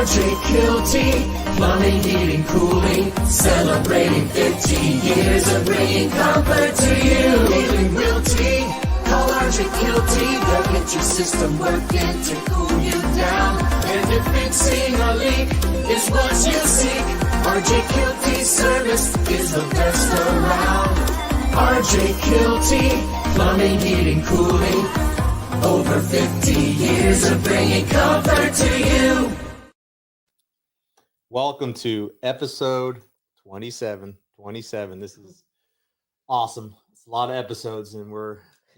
Kielty, plumbing, heating, cooling, celebrating 15 years of bringing comfort to you. Healing Realty, call RJ Kielty, they'll get your system working to cool you down. And if fixing a leak is what you seek, RJ Kielty service is the best around. RJ Kielty, plumbing, heating, cooling, over 50 years of bringing comfort to you. Welcome to episode 27. This is awesome. It's a lot of episodes, and we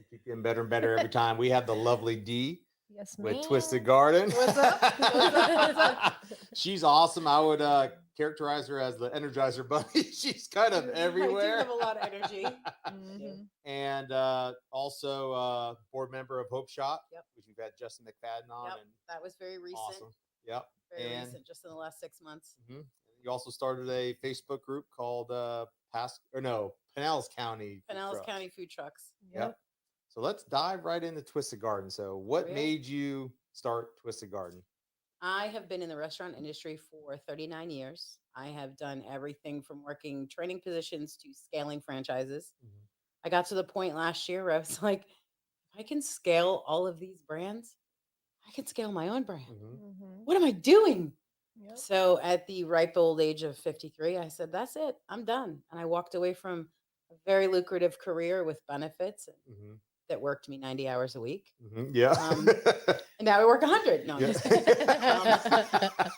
keep getting better and better every time. We have the lovely Dee with Twisted Garden. What's up? What's up? She's awesome. I would characterize her as the Energizer Bunny. She's kind of everywhere. I do have a lot of energy. And also board member of Hope Shot, which we've had Justin McFadden on. Yep. And that was very recent. awesome. Yep. Very recent, just in the last 6 months. Mm-hmm. You also started a Facebook group called Pinellas County. Pinellas County Food Trucks. Yep. So let's dive right into Twisted Garden. So what made you start Twisted Garden? I have been in the restaurant industry for 39 years. I have done everything from working training positions to scaling franchises. Mm-hmm. I got to the point last year where I was like, if I can scale all of these brands, I can scale my own brand. Mm-hmm. What am I doing? Yep. So at the ripe old age of 53, I said, that's it. I'm done. And I walked away from a very lucrative career with benefits that worked me 90 hours a week. Mm-hmm. Yeah. And now I work 100. No,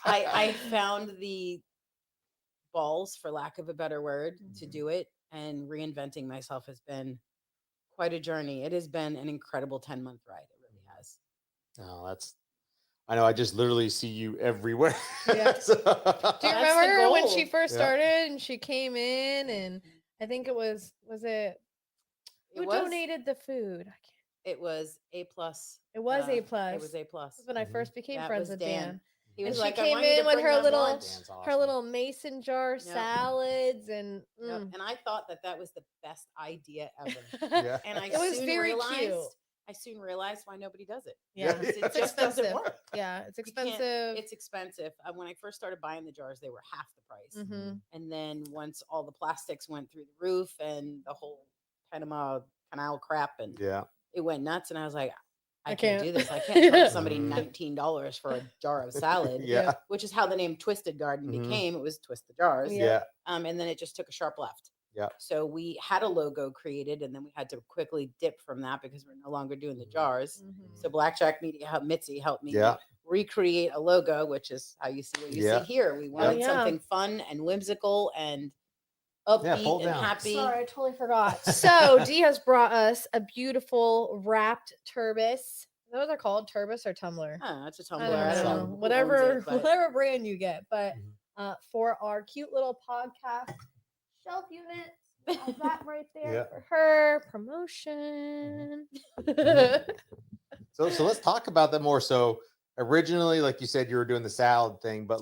I found the balls, for lack of a better word, to do it. And reinventing myself has been quite a journey. It has been an incredible 10-month ride. It really has. Oh, I know. I just literally see you everywhere. Yeah. So, do you remember when she first started and she came in and I think it was who donated the food? It was A+. It was A+. It was A+. When I first became friends with Dan. He was and like, she came in with her little mason jar salads and and I thought that was the best idea ever. And it was very cute. I soon realized why nobody does it. Yeah, it just doesn't work. Yeah, it's expensive. It's expensive. When I first started buying the jars, they were half the price. Mm-hmm. And then once all the plastics went through the roof and the whole Panama Canal crap, and it went nuts. And I was like, I can't do this. I can't charge somebody $19 for a jar of salad. Which is how the name Twisted Garden became. It was Twist the Jars. And then it just took a sharp left. Yeah. So we had a logo created, and then we had to quickly dip from that because we're no longer doing the jars. So Blackjack Media Mitzi helped me recreate a logo, which is how you see what you see here. We wanted something fun and whimsical and upbeat and happy. Sorry, I totally forgot. So Dee has brought us a beautiful wrapped turbis. Is that what they're called? Turbis or tumbler? It's a tumbler. I don't know. Whatever brand you get. But for our cute little podcast shelf unit, have that right there for her promotion. So let's talk about that more. So originally, like you said, you were doing the salad thing, but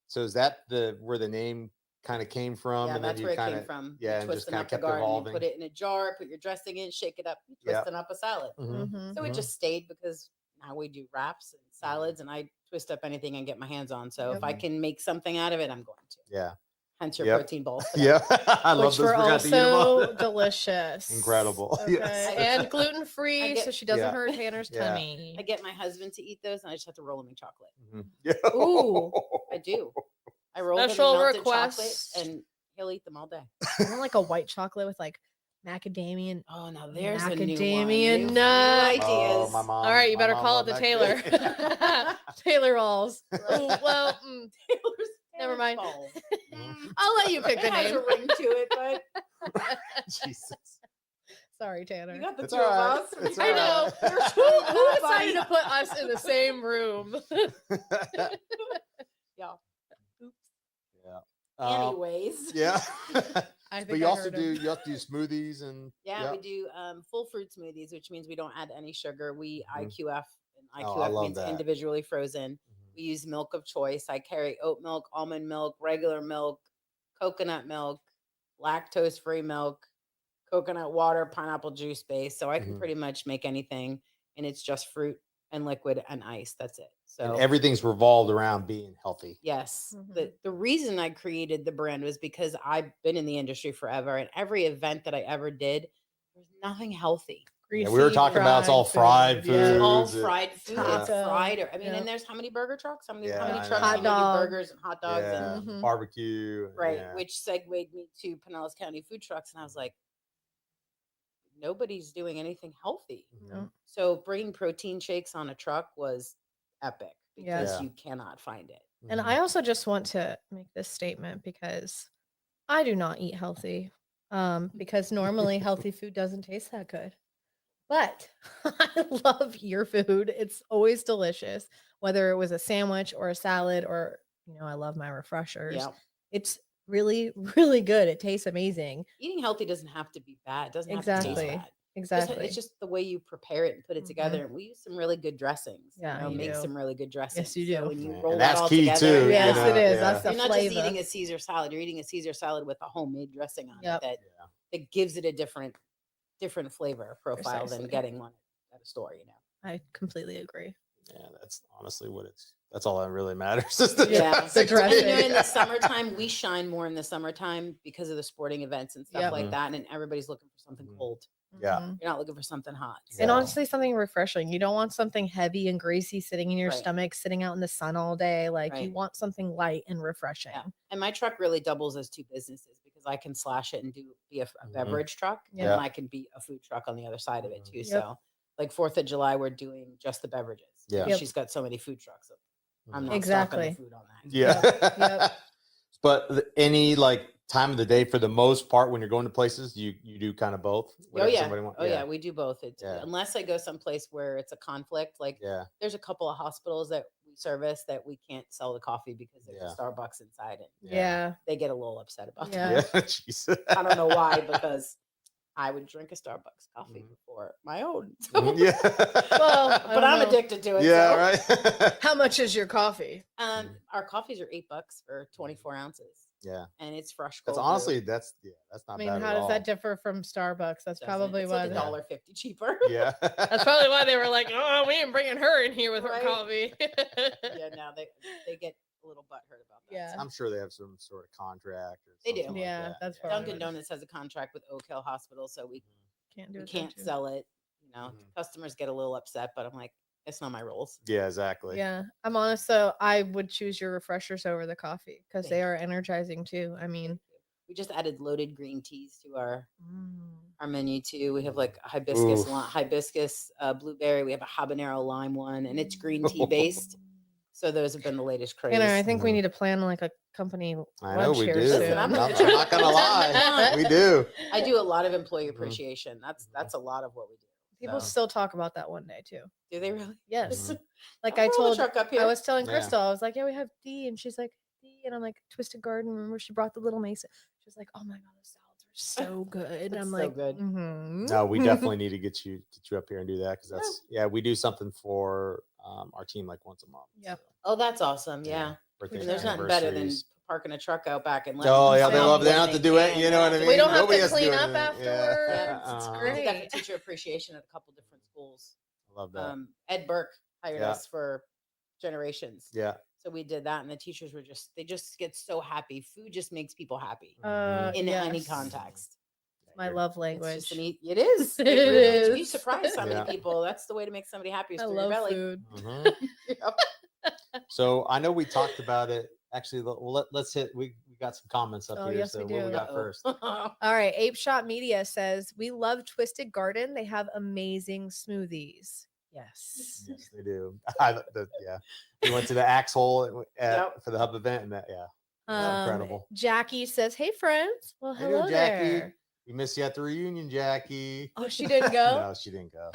so is that where the name kind of came from? Yeah, and that's then where it came from. Yeah, and just kind of kept evolving. Put it in a jar, put your dressing in, shake it up, twisting up a salad. So it just stayed because now we do wraps and salads, and I twist up anything I get my hands on. So if I can make something out of it, I'm going to. Yeah. Hence your protein balls. I love those. Which were also delicious. Incredible. Okay. Yes. And gluten-free, so she doesn't hurt Tanner's tummy. I get my husband to eat those, and I just have to roll them in chocolate. Ooh. I do. I roll them in melted chocolate, and he'll eat them all day. I want like a white chocolate with like macadamia. Oh, now there's macadamia a new nuts. Ideas. Oh, my mom. All right, you better call it the Taylor. Taylor rolls. Well, never mind. I'll let you pick the name. It has a ring to it, but Jesus. Sorry, Tanner. You got the two of us. I know. Who decided to put us in the same room? Yeah. Oops. Yeah. Anyways. Yeah. But you have to do smoothies and we do full fruit smoothies, which means we don't add any sugar. We IQF, and IQF means individually frozen. We use milk of choice. I carry oat milk, almond milk, regular milk, coconut milk, lactose-free milk, coconut water, pineapple juice base. So I can pretty much make anything, and it's just fruit and liquid and ice. That's it. So and everything's revolved around being healthy. yes. Mhm. The reason I created the brand was because I've been in the industry forever, and every event that I ever did, there's nothing healthy. Yeah, we were talking about it's all fried food. It's all foods, fried food. It's Taco. fried. I mean, Yep. and there's how many burger trucks? How many Yeah, I trucks? know. How many Hot dog. burgers and hot dogs? Yeah, And Mhm. barbecue. right, Yeah. which segued me to Pinellas County food trucks, and I was like, nobody's doing anything healthy. Mhm. So bringing protein shakes on a truck was epic because Yeah. you cannot find it. And Mhm. I also just want to make this statement because I do not eat healthy. Because normally healthy food doesn't taste that good. But I love your food. It's always delicious, whether it was a sandwich or a salad or, I love my refreshers. Yeah. It's really, really good. It tastes amazing. Eating healthy doesn't have to be bad. It doesn't have to Exactly. taste bad. Exactly. It's just the way you prepare it and put it Mhm. together. And we use some really good dressings. Yeah, you make do. some really good dressings. Yes, you do. So when you Yeah, roll and it that's all key together, too. Yes, it is. Yeah. That's the you're not flavor. just eating a Caesar salad. You're eating a Caesar salad with a homemade dressing on Yep. it that gives it a different flavor profile Precisely. than getting one at a store. I completely agree. Yeah, that's honestly that's all that really matters. Yeah. The And dressing. in the summertime, we shine more in the summertime because of the sporting events and stuff Yep. like that. And everybody's looking for something cold. Yeah. Mhm. You're not looking for something hot. And Yeah. honestly, something refreshing. You don't want something heavy and greasy sitting in your Right. stomach, sitting out in the sun all day. Like you Right. want something light and refreshing. Yeah. And my truck really doubles as two businesses because I can slash it and be a beverage truck. Yeah. And then I can be a food truck on the other side of it too. Yep. So like 4th of July, we're doing just the beverages. Yeah. Because Yep. she's got so many food trucks. So I'm not Exactly. stocking the food on that. Yeah. Yep. But any time of the day for the most part when you're going to places, you do kind of both. Oh Whatever yeah. somebody wants. Oh yeah. We do both. It's Yeah. unless I go someplace where it's a conflict. Like Yeah. there's a couple of hospitals that we service that we can't sell the coffee because there's Yeah. a Starbucks inside it. Yeah. They get a little upset about Yeah. Yeah. that. Jeez. I don't know why, because I would drink a Starbucks coffee before my own. So- Yeah. Well, I but don't I'm know. addicted to it. Yeah. so. Right. How much is your coffee? Our coffees are $8 for 24 ounces, Yeah. and it's fresh. That's cold honestly brew. that's not I mean, bad how at does all. that differ from Starbucks? That's Doesn't- probably it's why. like $1.50 cheaper. Yeah. That's probably why they were like, "Oh, we ain't bringing her in here with Right. her coffee." Yeah, now they get a little butthurt about that. Yeah. I'm sure they have some sort of contract or They do. something like Yeah, that. that's Yeah. probably Dunkin' what it is. Donuts has a contract with Oak Hill Hospital, so we Can't do it. can't don't you? sell it. Mhm. Customers get a little upset, but I'm like, it's not my rules. Yeah, exactly. Yeah, I'm honest. So I would choose your refreshers over the coffee because they Thank are energizing too. I mean, We just added loaded green teas to our mm, menu too. We have like hibiscus, Oof. hibiscus, blueberry. We have a habanero lime one, and it's green tea based. So those have been the latest craze. Tanner, I think we Mhm. need to plan like a company I know lunch we here do. soon. Listen, I'm I'm not, gonna- not gonna lie. We do. I do a lot of employee Mhm. appreciation. That's a lot of what we do. People So- still talk about that one day too. do they really? Yes, Mhm. like I'll I roll the told, truck up here. I was telling Yeah. Crystal, I was like, "Yeah, we have Dee," and she's like, "Dee," and I'm like, "Twisted Garden." Remember, she brought the little mason. She was like, "Oh my god, the salads are so good." It's I'm so like, good. "Mhm." No, we definitely need to get you up here and do that because that's we do something for our team like once a month. Yep. So, Oh, that's awesome. Yeah. birthdays, There's nothing better than anniversaries. parking a truck out back and Oh yeah, them they come love. in They when don't have to they do it. can. You know what I They mean? We don't have Nobody to has clean do up anything. afterwards. It's We great. got the teacher appreciation at a couple different schools. I love that. Ed Burke hired Yeah. us for generations. Yeah. So we did that, and the teachers were they just get so happy. Food just makes people happy Mhm. in any Yes. context. My You're- love It's language. just it is. It really You'd be is. surprised how Yeah. many people. That's the way to make somebody happy. Is I through your love belly. food. Mhm. Yep. So I know we talked about it. Actually, let's hit. We got some comments up Oh, here. yes, So we what we do. got Uh-oh. first? All right, Ape Shot Media says we love Twisted Garden. They have amazing smoothies. Yes. Yes, they do. Yeah, we went to the Axe Hole Yep. for the hub event, and incredible. Jackie says, "Hey friends." Well, How you doing, hello Jackie? there. We missed you at the reunion, Jackie. Oh, she didn't go. No, she didn't go.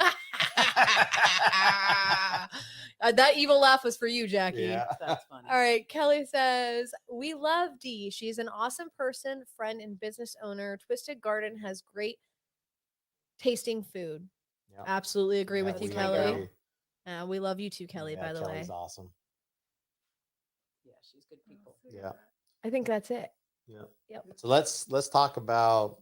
That evil laugh was for you, Jackie. Yeah. That's funny. All right. Kelly says, we love Dee. She's an awesome person, friend, and business owner. Twisted Garden has great tasting food. Yep. Absolutely agree Yeah, with you, we Kelly. agree. We love you too, Kelly, Yeah, by the Kelly's way. awesome. Yeah, she's good people. Yeah. I think that's it. Yeah. Yep. So let's talk about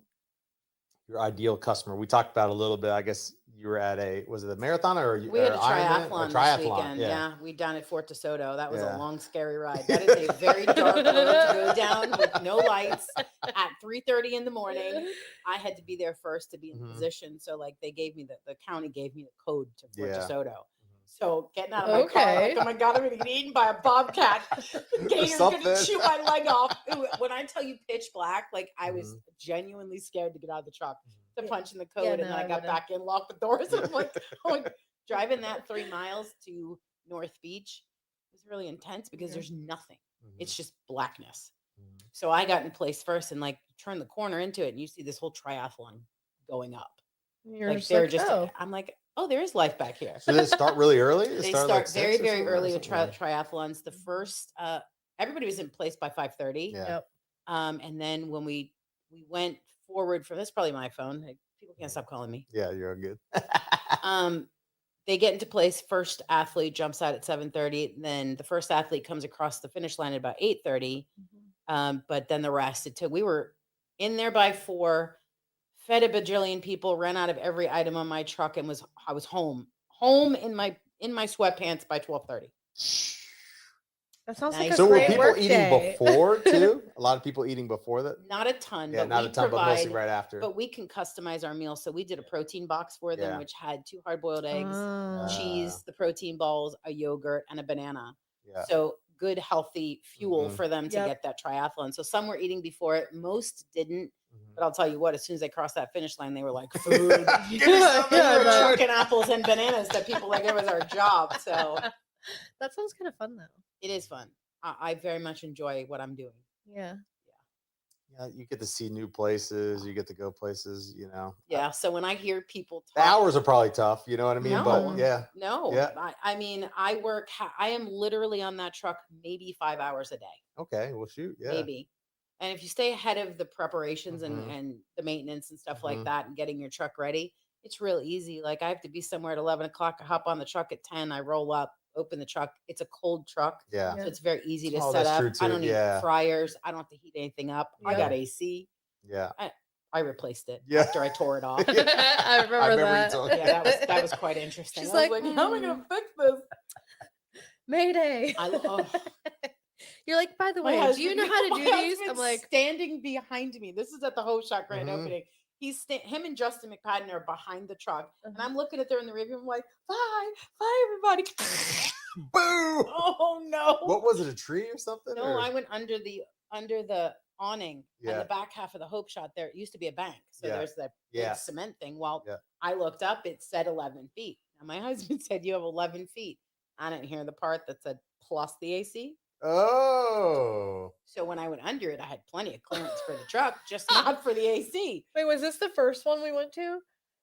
your ideal customer? We talked about a little bit. I guess you were at was it a marathon or we had a Ironman? triathlon, Triathlon this weekend. Yeah. We done at Fort DeSoto. That was Yeah. a long, scary ride. That is a very dark road to go down with no lights at 3:30 in the morning. I had to be there first to be in position. So like they gave me the county gave me the code to Fort DeSoto. So getting out of my car, like, oh my God, I'm gonna get eaten by a bobcat. Gator's gonna chew my leg off. When I tell you pitch black, like I was genuinely scared to get out of the truck to punch in the code, and then I got back in, locked the doors, and I'm like, driving that 3 miles to North Beach was really intense because there's nothing. It's just blackness. So I got in place first, and like turn the corner into it, and you see this whole triathlon going up. I'm like, oh, there is life back here. So they start really early? They start like very, very early with triathlons. The first, everybody was in place by 5:30. Yep. And then when we went forward from this, probably my phone. Like, people can't stop calling me. Yeah, you're good. They get into place. First athlete jumps out at 7:30. Then the first athlete comes across the finish line at about 8:30. But then the rest, we were in there by 4. Fed a bajillion people, ran out of every item on my truck, and I was home in my sweatpants by 12:30. That sounds like a so great were people eating day. before too? A lot of people eating before that? Not a ton, Yeah, but not we a ton, but mostly provide, right after. but we can customize our meal. So we did a protein box for them, which had 2 hard-boiled eggs, cheese, the protein balls, a yogurt, and a banana. Yeah. So good, healthy fuel for them to get that triathlon. So some were eating before it, most didn't. But I'll tell you what, as soon as they crossed that finish line, they were like, food. We were trucking apples and bananas to people like it was our job. So that sounds kind of fun, though. It is fun. I very much enjoy what I'm doing. Yeah. Yeah, you get to see new places. You get to go places, Yeah. So when I hear people talk, the hours are probably tough, you know what I mean? No, but yeah. No. Yeah. I mean, I am literally on that truck maybe 5 hours a day. Okay. Well, shoot. Yeah. Maybe. And if you stay ahead of the preparations and the maintenance and stuff like that and getting your truck ready, it's real easy. Like I have to be somewhere at 11 o'clock. I hop on the truck at 10. I roll up, open the truck. It's a cold truck. Yeah. So it's very easy to set up. I don't need fryers. I don't have to heat anything up. I got AC. Yeah. I replaced it after I tore it off. I remember that. Yeah, that was quite interesting. She's I was like, how am I going to fix this? Mayday. You're like, by the way, do you know how to do these? I'm like, standing behind me. This is at the Hope Shop grand opening. Him and Justin McPadden are behind the truck, and I'm looking at them in the review. I'm like, bye, everybody. Boo! Oh no! What was it? A tree or something? No, I went under the awning and the back half of the Hope Shop. There used to be a bank, so there's that big cement thing. Well, I looked up; it said 11 feet. Now my husband said you have 11 feet. I didn't hear the part that said plus the AC. Oh. So when I went under it, I had plenty of clearance for the truck, just not for the AC. Wait, was this the first one we went to?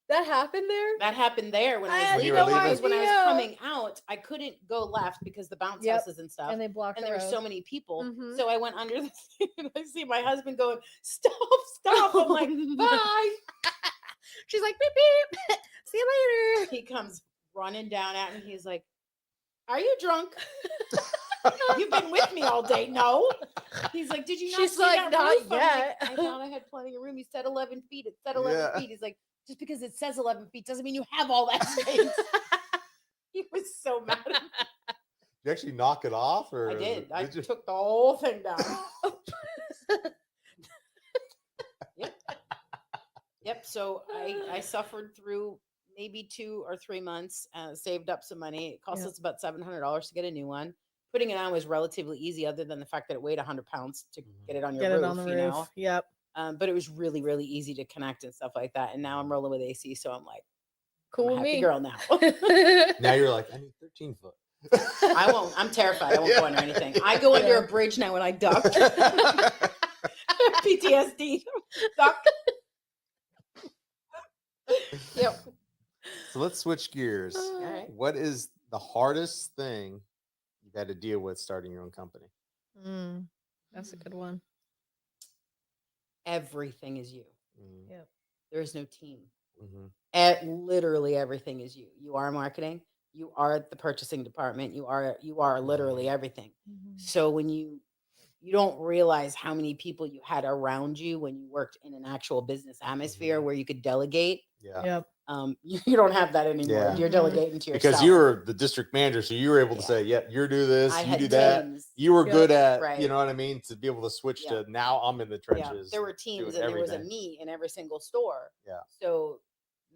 That happened there? That happened there when I was leaving. Because when I was coming out, I couldn't go left because the bounce houses and stuff. And they blocked and the there road. were so many people. So I went under the thing and I see my husband going, stop. I'm like, bye. She's like, beep, beep. See you later. He comes running down at me. He's like, are you drunk? You've been with me all day. No. He's like, did you not She's see like, that not roof? yet. Like, I thought I had plenty of room. He said 11 feet. It said 11 feet. He's like, just because it says 11 feet doesn't mean you have all that space. He was so mad at me. Did you actually knock it off? Or I did. I took the whole thing down. Yep. So I suffered through maybe 2 or 3 months, saved up some money. It cost us about $700 to get a new one. Putting it on was relatively easy, other than the fact that it weighed 100 pounds to get it on your roof. It on the roof. Yep. But it was really, really easy to connect and stuff like that. And now I'm rolling with AC, so I'm like, cool I'm a happy me. girl now. Now you're like, I need 13 foot. I won't. I'm terrified. I won't go under anything. I go under a bridge now when I duck. PTSD. Duck. Yep. So let's switch gears. All right. What is the hardest thing you've had to deal with starting your own company? That's a good one. Everything is you. Yep. There is no team. Literally everything is you. You are marketing. You are the purchasing department. You are literally everything. So when you you don't realize how many people you had around you when you worked in an actual business atmosphere where you could delegate. Yeah. Yep. You don't have that anymore. Yeah. You're delegating to yourself. Because you were the district manager, so you were able to say, "Yep, you do this, I you had do that." teams. You were good at, Right. you know what I mean, to be able to switch to now I'm in the trenches. There were teams, doing and there was a everything. me in every single store. Yeah. So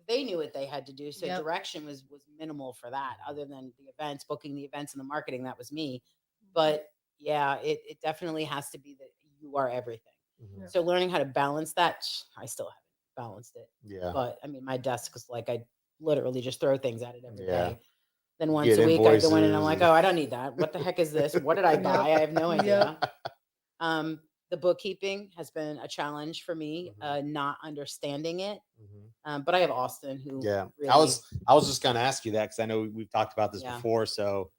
they knew what they had to do. So Yep. direction was minimal for that, other than the events, booking the events, and the marketing. That was me. But yeah, it definitely has to be that you are everything. Mhm. So learning how to balance that, I still haven't balanced it. Yeah. But I mean, my desk is like, I literally just throw things at it every Yeah. day. Then once Get a week I go in and I'm invoices like, and- oh, I don't need that. What the heck is this? What did I buy? I have no idea. The bookkeeping has been a challenge for me, not understanding it. But I have Austin who really, I was just gonna ask you that because I know we've talked about this before. So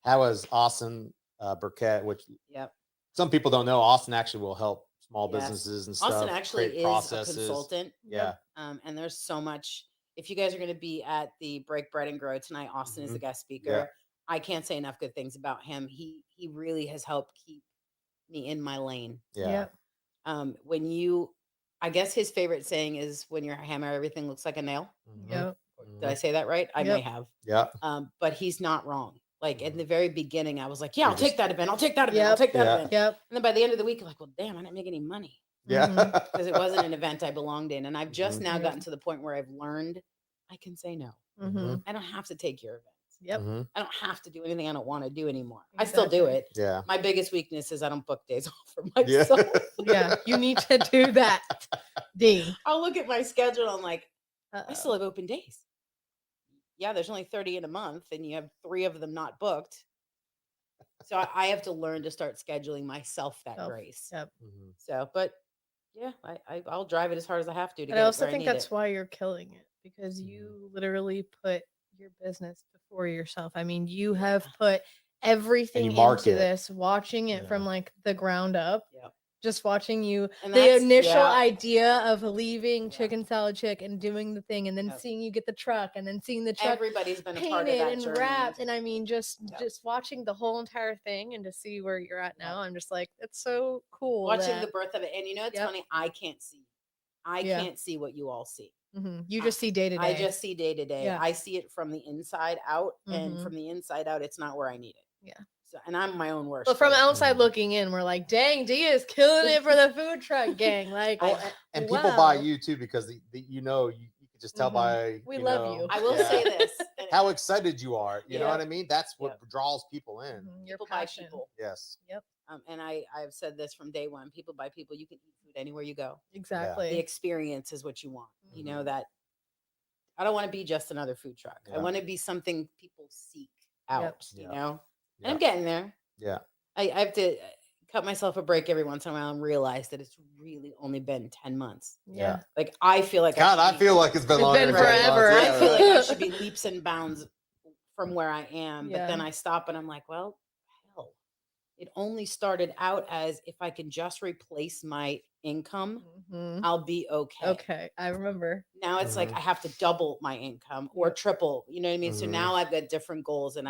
how is Austin Burkett, which some people don't know, Austin actually will help small businesses and stuff. Austin actually create is processes. a consultant. Yeah. And there's so much. If you guys are going to be at the Break Bread and Grow tonight, Austin is the guest speaker. Yeah. I can't say enough good things about him. He really has helped keep me in my lane. Yeah. When you, I guess his favorite saying is, when you're a hammer, everything looks like a nail. Yep. Did I say that right? I may have. Yeah. But he's not wrong. Like in the very beginning, I was like, yeah, I'll take that event. I'll take that event. I'll take that event. Yep. And then by the end of the week, I'm like, well, damn, I didn't make any money. Yeah. Because it wasn't an event I belonged in. And I've just now gotten to the point where I've learned I can say no. I don't have to take your events. Yep. I don't have to do anything I don't want to do anymore. I still do it. Yeah. My biggest weakness is I don't book days off for myself. Yeah. You need to do that, Dee. I'll look at my schedule and I'm like, I still have open days. Yeah, there's only 30 in a month and you have 3 of them not booked. So I have to learn to start scheduling myself that grace. Yep. So, but yeah, I'll drive it as hard as I have to. And I also think that's why you're killing it, because you literally put your business before yourself. I mean, you have put everything into this, watching it from like the ground up. Yep. Just watching you, And the initial idea of leaving Chicken Salad Chick and doing the thing, and then seeing you get the truck, and then seeing the truck everybody's been a part of painted that and journey. wrapped. And I mean, just watching the whole entire thing and to see where you're at now, I'm just like, it's so cool. Watching the birth of it. And you know, it's funny, I can't see. I can't see what you all see. You just see day to day. I just see day to day. Yeah. I see it from the inside out, and from the inside out, it's not where I need it. Yeah. So, and I'm my own worst. But from outside looking in, we're like, dang, Dia is killing it for the food truck gang. Like, and people buy you too because you know you can just tell by we love you. I will say this: how excited you are. You know what I mean? That's what draws people in. Your people buy passion. people. Yes. Yep. And I've said this from day one: people buy people. You can eat food anywhere you go. Exactly. The experience is what you want. You know that. I don't want to be just another food truck. I want to be something people seek out. You know, and I'm getting there. Yeah. I have to cut myself a break every once in a while and realize that it's really only been 10 months. Yeah. Like I feel like I feel like it's been longer. Been forever. I feel like I should be leaps and bounds from where I am. Yeah. But then I stop and I'm like, well, hell, it only started out as if I can just replace my income, I'll be okay. Okay. I remember. Now it's like I have to double my income or triple, you know what I mean? So now I've got different goals, and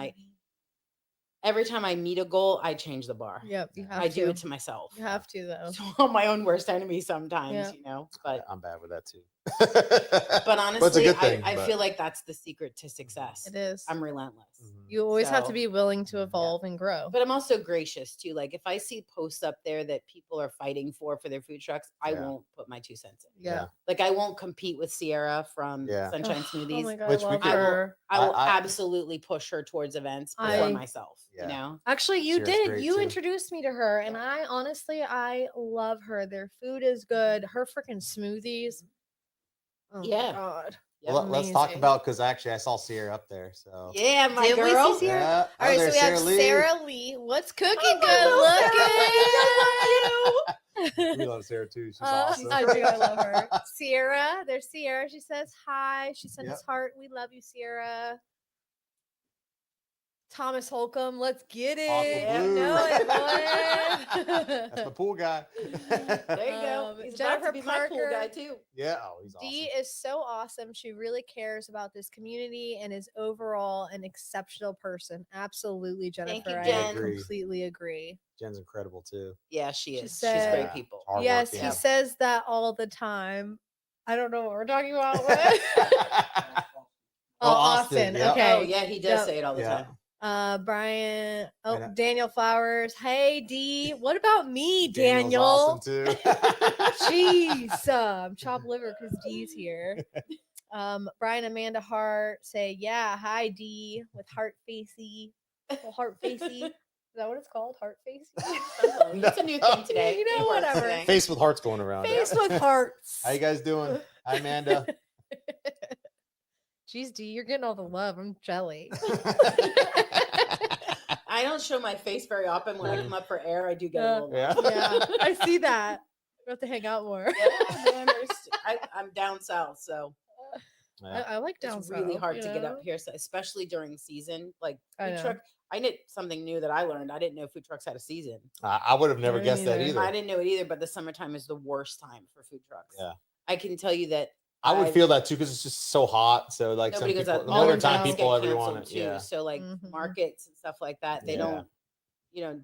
every time I meet a goal, I change the bar. Yep. You have I to do it to myself. You have to, though. So I'm my own worst enemy sometimes, you know, but I'm bad with that too. but honestly, it's a good thing, I feel like that's the secret to success. It is. I'm relentless. You always have to So- be willing to evolve and grow. But I'm also gracious too. Like if I see posts up there that people are fighting for their food trucks, I won't put my 2 cents in. Yeah. Like I won't compete with Sierra from Sunshine Smoothies. Oh my God, Which I we love could- her. I will absolutely push her towards events before myself. Yeah. You know, Actually, you Sierra's did. great, You too. introduced me to her, and I honestly, I love her. Their food is good. Her freaking smoothies. Oh Yeah. my God. Well, let's talk Amazing. about, because actually I saw Sierra up there. So yeah, my Did we girl. see Sierra? yeah. All right, so there's we have Lee. Sarah Lee. What's cooking? We Good looking. love Sarah too. She's awesome. I do. I love her. Sierra. There's Sierra. She says hi. She sent us heart. We love you, Sierra. Thomas Holcomb, let's get it. Aqua You Blue. know it, boy. That's my pool guy. There you go. He's about Jennifer to be my pool Parker. guy too. Yeah. Oh, he's awesome. Dee is so awesome. She really cares about this community and is overall an exceptional person. Absolutely, Jennifer. Thank you, I Jen. completely agree. Jen's incredible too. Yeah, she She is. She's said- great people. Yes, Hardworking. he says that all the time. I don't know what we're talking about. Oh, Austin. yep. Okay. Oh, yeah, he does Yep. say it all the Yeah. time. Brian. And, Oh, Daniel Flowers. Hey, Dee. What about me, Daniel's Daniel? awesome too. Jeez. Chopped liver because Dee's here. Brian Amanda Hart say, yeah, hi, Dee, with heart facey. Well, heart facey. Is that what it's called? Heart facey? It's a new thing today. You know, It works whatever. today. Face with hearts going around. Face with hearts. How you guys doing? Hi, Amanda. Jeez, Dee, you're getting all the love. I'm jelly. I don't show my face very often. When I come up for air, I do get a little. Yeah. Yeah, I see that. We have to hang out more. Yeah, man, I'm down south, so Yeah. I like down it's really south, hard you to get know? up here, so especially during season. Like I food know. truck, I did something new that I learned. I didn't know food trucks had a season. I would have never Me guessed that neither. either. I didn't know it either, but the summertime is the worst time for food trucks. Yeah. I can tell you that I would I've- feel that too because it's just so hot. So like some nobody goes people, out. in the all winter the time, events people get everyone canceled it. Yeah. So like Mhm. markets and stuff like that, they Yeah. don't.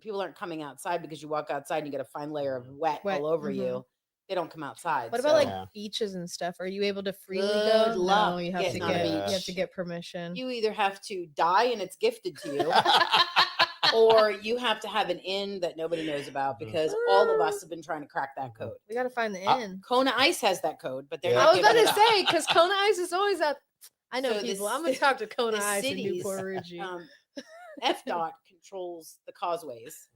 People aren't coming outside because you walk outside and you get a fine layer of wet Wet, all over mhm. you. They don't come outside. What about so like Yeah. beaches and stuff? Are you able to freely Good go? luck No, you have to getting on a get you have beach. to get permission. you either have to die and it's gifted to you, or you have to have an inn that nobody knows about because all of us have been trying to crack that code. We got to find the Uh, inn. Kona Ice has that code, but they're Yeah. not I was about giving to it out. say because Kona Ice is always up. I know So the people. I'm gonna ci- talk to Kona the Ice in cities, Newport Rouge. FDOT controls the causeways.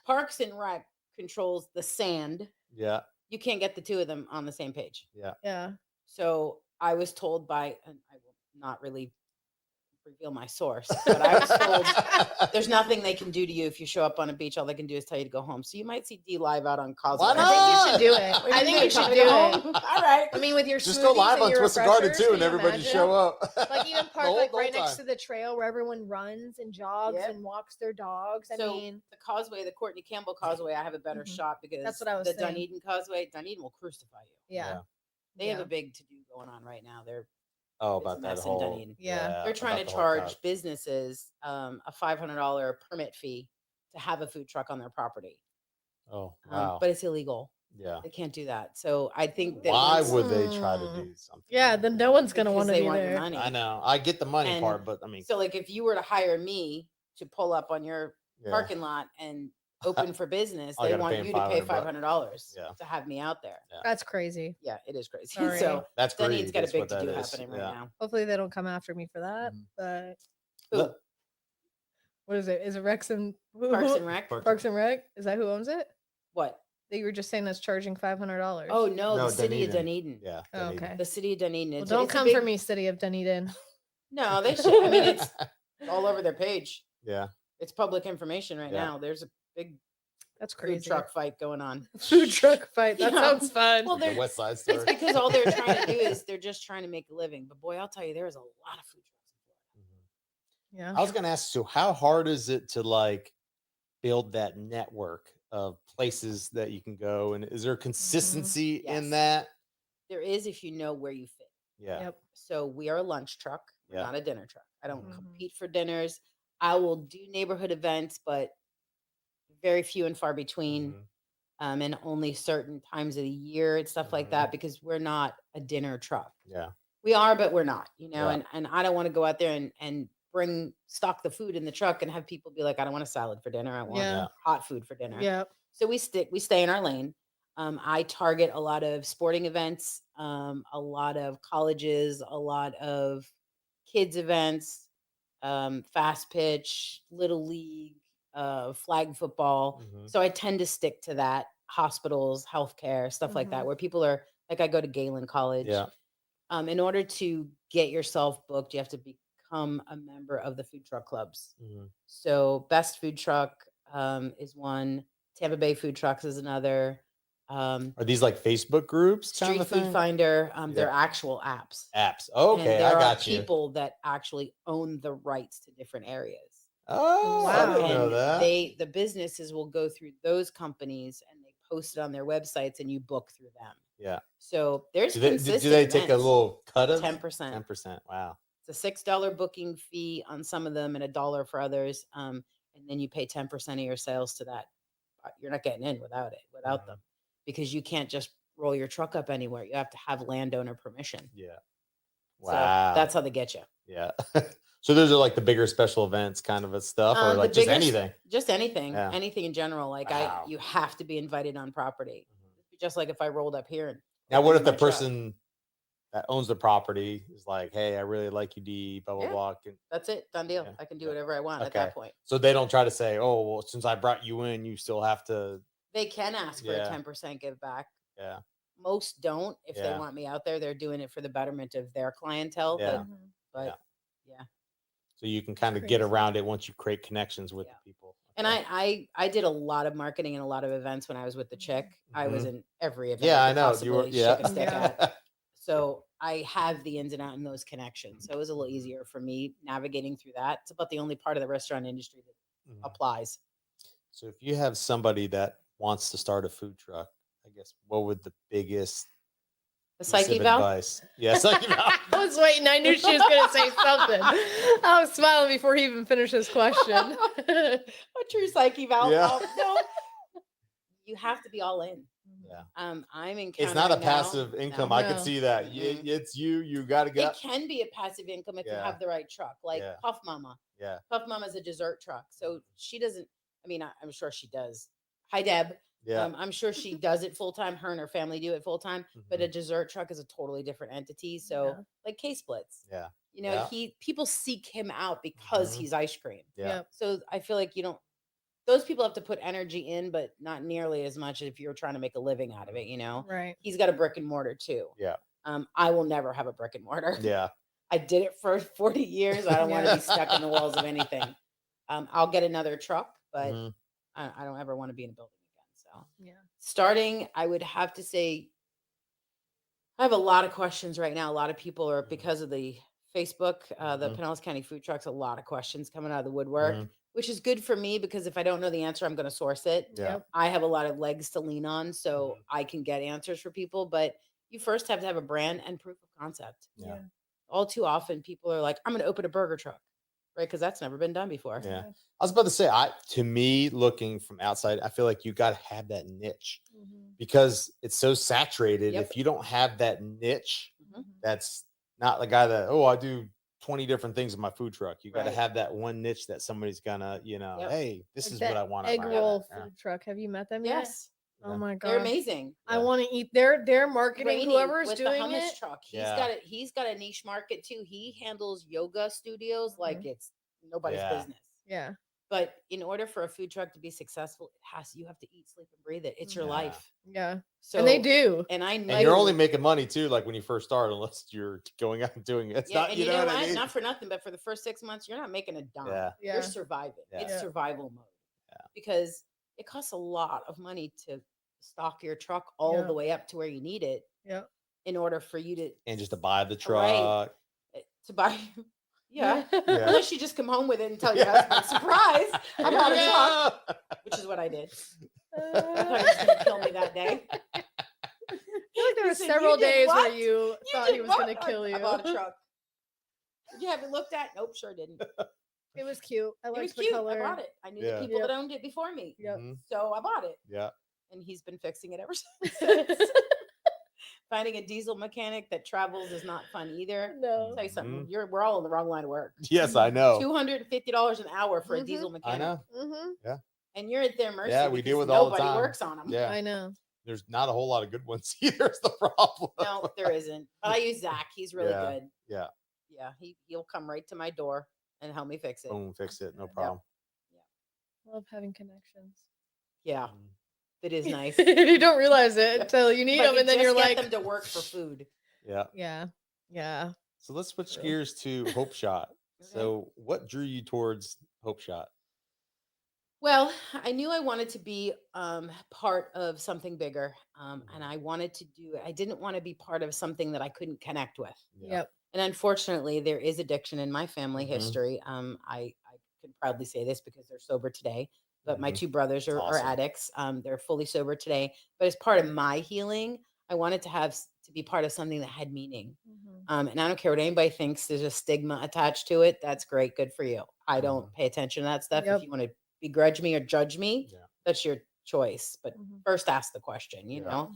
Parks and Rec controls the sand. Yeah. You can't get the two of them on the same page. Yeah. So I was told by, and I will not really reveal my source, but I was told there's nothing they can do to you if you show up on a beach. All they can do is tell you to go home. So you might see D live out on Causeway. Why I think you should do it. What do you I think They're you should telling do me to it. go home? All right. I mean, with your Just go smoothies live and on your Twisted Garden refreshers, too, can and you everybody imagine? show up. Like even The park whole- like the right whole next time. to the trail where everyone runs and jogs Yep. and walks their dogs. I So mean, the Causeway, the Courtney Campbell Causeway, I have a better Mhm. shot because That's what I was the saying. Dunedin Causeway, Dunedin will crucify you. yeah. They have Yeah. a big to do going on right now. They're Oh, It's a about that mess in whole. Dunedin. Yeah. they're trying about to the whole charge businesses a $500 permit fee to have a food truck on their property. Oh, wow. But it's illegal. Yeah. They can't do that. So I think that Why once- would they try to do something? Yeah, like then that? no one's gonna because want to they be want your there. money. I know. I get the money And part, but I mean, So like if you were to hire me to pull up on your yeah. parking lot and open for business, I they gotta want pay 'em you to pay $500. $500 Yeah. to have me out there. That's crazy. Yeah, it is crazy. Sorry. So That's great. Dunedin's got a That's big what to that do is. happening right Yeah. now. Hopefully they don't come after me for that. Mhm. But Who? Look, what is it? Is it Rex and Parks and Rec. Parks and Rec? Is that who owns it? What? That you were just saying that's charging $500. Oh no, No, the city of Dunedin. Dunedin. Yeah. Oh, Dunedin. okay. The city of Dunedin. Well, It's, don't it's a come big, for me, City of Dunedin. No, they should. I mean, it's all over their page. Yeah. It's public information right Yeah. now. There's a big That's food crazy. truck fight going on. Food truck fight. That Yeah. sounds fun. Well, The they're- West Side It's Story. because all they're trying to do is they're just trying to make a living. But boy, I'll tell you, there is a lot of food trucks in Florida. Yeah. I was going to ask, so how hard is it to like build that network of places that you can go? And is there consistency in Yes. that? There is if you know where you fit. Yeah. Yep. So we are a lunch truck, we're Yeah. not a dinner truck. I don't Mhm. compete for dinners. I will do neighborhood events, but very few and far between. Mhm. And only certain times of the year and stuff like Mhm. that because we're not a dinner truck. Yeah. We are, but we're not, you know, Yeah. and I don't want to go out there and stock the food in the truck and have people be like, I don't want a salad for dinner. I want Yeah. hot food for dinner. Yeah. So we stay in our lane. I target a lot of sporting events, a lot of colleges, a lot of kids events, fast pitch, little league, flag football. Mhm. So I tend to stick to that. Hospitals, healthcare, stuff like that, Mhm. where people are like, I go to Galen College. Yeah. In order to get yourself booked, you have to become a member of the food truck clubs. Mhm. So Best Food Truck is one. Tampa Bay Food Trucks is another. Are these like Facebook groups? kind Street of a Food thing? Finder, they're Yeah. actual apps. Apps. And Okay. there I are got you. people that actually own the rights to different areas. Oh, I Wow. didn't know And that. the businesses will go through those companies and they post it on their websites and you book through them. Yeah. So there's Do they consistent take a events. little cut of 10%. 10%? Wow. It's a $6 booking fee on some of them and $1 for others. And then you pay 10% of your sales to that. You're not getting in without them, because you can't just roll your truck up anywhere. You have to have landowner permission. Yeah. So Wow. that's how they get you. Yeah. So those are like the bigger special events kind of a stuff, or like just anything? Just anything. Yeah. Anything in general. Like Wow. you have to be invited on property. Just like if I rolled up here. And Now, what if opened the my truck. person that owns the property is like, hey, I really like you, Dee, blah, blah, Yeah. blah. That's it. Done deal. Yeah. I can do whatever I want at Okay. that point. So they don't try to say, oh, well, since I brought you in, you still have to. They can ask for a Yeah. 10% give back. Yeah. Most don't. If they Yeah. want me out there, they're doing it for the betterment of their clientele. Yeah. But yeah. So you can kind of Crazy. get around it once you create connections with Yeah. the people. And Okay. I did a lot of marketing and a lot of events when I was with the chick. I was in every event. Yeah, I I could know. You possibly were, yeah. shake a stick at. So I have the ins and outs in those connections. So it was a little easier for me navigating through that. It's about the only part of the restaurant industry that Mhm. applies. So if you have somebody that wants to start a food truck, I guess what would the biggest The piece psyche of valve. advice? Yeah, psyche valve. I was waiting. I knew she was going to say something. I was smiling before he even finished his question. A true psyche valve. Yeah. No, you have to be all in. Yeah. I'm encountering It's not a now- passive income. No. I can No. see that. Mhm. It's you got to go. It can be a passive income if you Yeah. have the right truck, like Yeah. Puff Mama. Yeah. Puff Mama's a dessert truck, so she doesn't. I mean, I'm sure she does. Hi, Deb. Yeah. I'm sure she does it full time. Her and her family do it full time. But a Mhm. dessert truck is a totally different entity. So, Yeah. like K-Splits, Yeah. you know, Yeah. people seek him out because Mhm. he's ice cream. Yeah. Yep. So I feel like you don't. Those people have to put energy in, but not nearly as much if you're trying to make a living out of it. You know, Right. he's got a brick and mortar too. Yeah. I will never have a brick and mortar. Yeah. I did it for 40 years. I don't want to Yeah. be stuck in the walls of anything. I'll get another truck, but Mhm. I don't ever want to be in a building again. So Yeah. starting, I would have to say, I have a lot of questions right now. A lot of people are, because of the Facebook, the Mhm. Pinellas County food trucks, a lot of questions coming out of the woodwork, Mhm. which is good for me because if I don't know the answer, I'm going to source it. Yeah. Yep. I have a lot of legs to lean on, so Mhm. I can get answers for people. But you first have to have a brand and proof of concept. Yeah. All too often, people are like, "I'm going to open a burger truck," right? Because that's never been done before. Yeah. I was about to say, to me, looking from outside, I feel like you got to have that niche Mhm. because it's so saturated. Yep. If you don't have that niche, Mhm. that's not the guy that, oh, I do 20 different things in my food truck. You got to Right. have that one niche that somebody's gonna, Yep. hey, this Like is that what I want. egg roll Yeah. food truck. Have you met them yet? Yes, Oh Yeah. my they're gosh. amazing. I Yeah. want to eat their marketing. Rainey Whoever is with the doing hummus it. truck, Yeah. he's got a niche market too. He handles yoga studios like Mhm. it's nobody's Yeah. business. Yeah. But in order for a food truck to be successful, you have to eat, sleep, and breathe it. It's your Yeah. life. Yeah. So And they do. And I And know you're only making money too, like when you first start, unless you're going out and doing it. It's yeah, not, and you know what I mean? Not for nothing, but for the first 6 months, you're not making a dime. Yeah. Yeah. You're surviving. Yeah. It's Yeah. survival mode. Yeah. Because it costs a lot of money to stock your truck all Yeah. the way up to where you need it Yep. in order for you to And just to buy the Right. truck. to buy. Yeah. Yeah. Unless you just come home with it and tell your husband, surprise, I bought a truck, Yeah. which is what I did. I I thought he was going to kill me that day. feel like there He were said, several "You did days where what? you thought did he was what?" going to kill you. I bought a truck. Did you have it looked at? Nope, sure didn't. It was cute. I It was liked the cute. color. I bought it. I knew Yeah. the people Yep. that owned it before me. Yep. Mhm. So I bought it. Yeah. And he's been fixing it ever since. Finding a diesel mechanic that travels is not fun either. No. I'll tell you something. Mhm. We're all in the wrong line of work. Yes, I know. $250 an hour for a Mhm. diesel I mechanic. know. Mm-hmm. And you're at their mercy. Yeah, we deal because with all the nobody time. works on them. Yeah. I know. There's not a whole lot of good ones either. Is the problem. No, there isn't. But I use Zach. He's really Yeah. good. Yeah. Yeah, he'll come right to my door and help me fix it. Boom, fix it. No Yep. problem. Love having connections. Yeah, Mhm. it is nice. You don't realize it until you need But them, you and then just you're get like, them to work for food. Yeah. yeah, yeah. So let's switch True. gears to Hope Shot. Okay. So what drew you towards Hope Shot? Well, I knew I wanted to be part of something bigger, and I wanted to do it. I didn't want to be part of something that I couldn't connect with. Yeah. Yep. And unfortunately, there is addiction in my family Mhm. history. I can proudly say this because they're sober today. But my Mhm. 2 brothers are Awesome. addicts. They're fully sober today. But as part of my healing, I wanted to be part of something that had meaning. And I don't care what anybody thinks. There's a stigma attached to it. That's great. Good for you. I don't pay attention to that stuff. Yep. If you want to begrudge me or judge me, Yeah. that's your choice. But first ask the question, you know.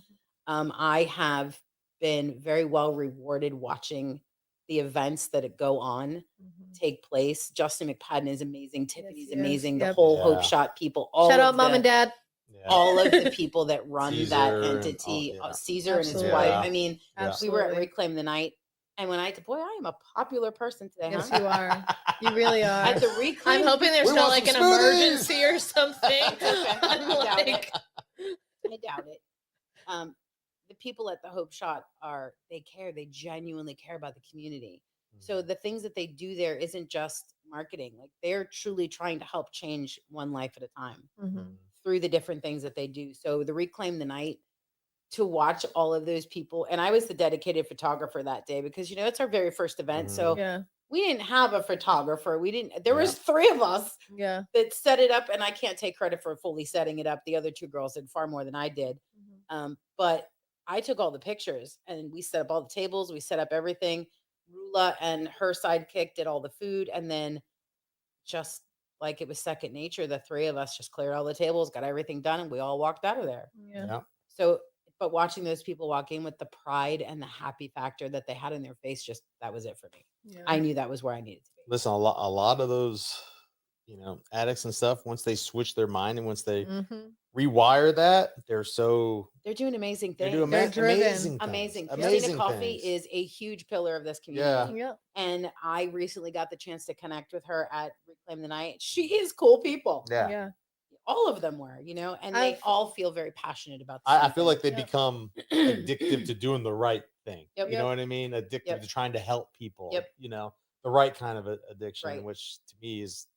I have been very well rewarded watching the events that go on take place. Justin McPadden is amazing. Tiffany's amazing. The whole Hope Shot people. Shout out mom and dad. All of the people that run Caesar that and entity, all- Caesar Absolutely. and his wife. Yeah. I mean, we were at Reclaim the Night, and when I I am a popular person today, Yes, huh? you are. You really are. At the Reclaim, I'm hoping there's We not want like an some smoothies. emergency or something. Okay. I'm I doubt like, I doubt it. The people at the Hope Shot they care. They genuinely care about the community. So the things that they do there isn't just marketing. Like they're truly trying to help change one life at a time through the different things that they do. So the Reclaim the Night, to watch all of those people, and I was the dedicated photographer that day because it's our very first event. So yeah, we didn't have a photographer. There was 3 of us yeah. that set it up, and I can't take credit for fully setting it up. The other 2 girls did far more than I did. But I took all the pictures and we set up all the tables. We set up everything. Rula and her sidekick did all the food. And then just like it was second nature, the 3 of us just cleared all the tables, got everything done, and we all walked out of there. Yeah. So, but watching those people walk in with the pride and the happy factor that they had in their face, that was it for me. Yeah. I knew that was where I needed to be. Listen, a lot of those, addicts and stuff, once they switch their mind and once they rewire that, they're doing amazing things. They're doing They're driven. amazing, Amazing. things. Christina Amazing Coffey things. is a huge pillar of this community. Yeah. And I recently got the chance to connect with her at Reclaim the Night. She is cool people. Yeah. All of them were, and they all feel very passionate about the I same feel thing. like they become addictive to doing the right thing. Yep. You know what I mean? Addictive Yep. to trying to help people. Yep. The right kind of addiction, Right. which to me is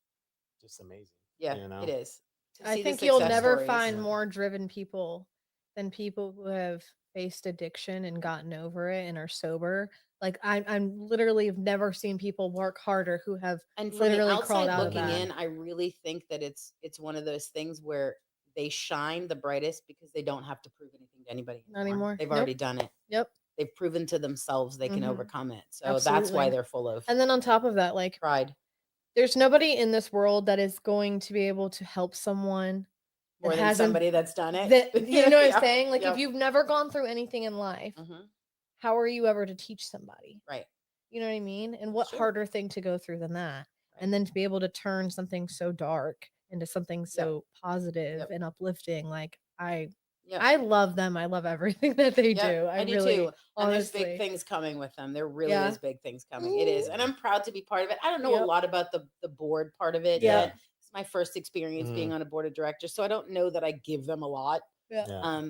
just amazing. Yeah, it is. To I see the think you'll success never stories. find more driven people than people who have faced addiction and gotten over it and are sober. Like I'm literally have never seen people work harder who have And from the literally crawled outside out of looking that. in, I really think that it's one of those things where they shine the brightest because they don't have to prove anything to anybody Not anymore. They've Nope. already done it. Yep. They've proven to themselves they can Mhm. overcome it. So that's Absolutely. why they're full of And then on top of that, like pride. there's nobody in this world that is going to be able to help someone More that than hasn't somebody that's done it. that you know what Yeah. I'm saying? Like Yep. if you've never gone through anything in life, how are you ever to teach somebody? Right. You know what I mean? And what Sure. harder thing to go through than that? Right. And then to be able to turn something so dark into something so positive and uplifting. Like I love them. I love everything that they do. I do really, too. And there's honestly. big things coming with them. There really Yeah. is big things coming. It is. And I'm proud to be part of it. I don't know a Yep. lot about the board part of it Yeah. yet. It's my first experience being on a board of directors. So I don't know that I give them a lot. Yeah.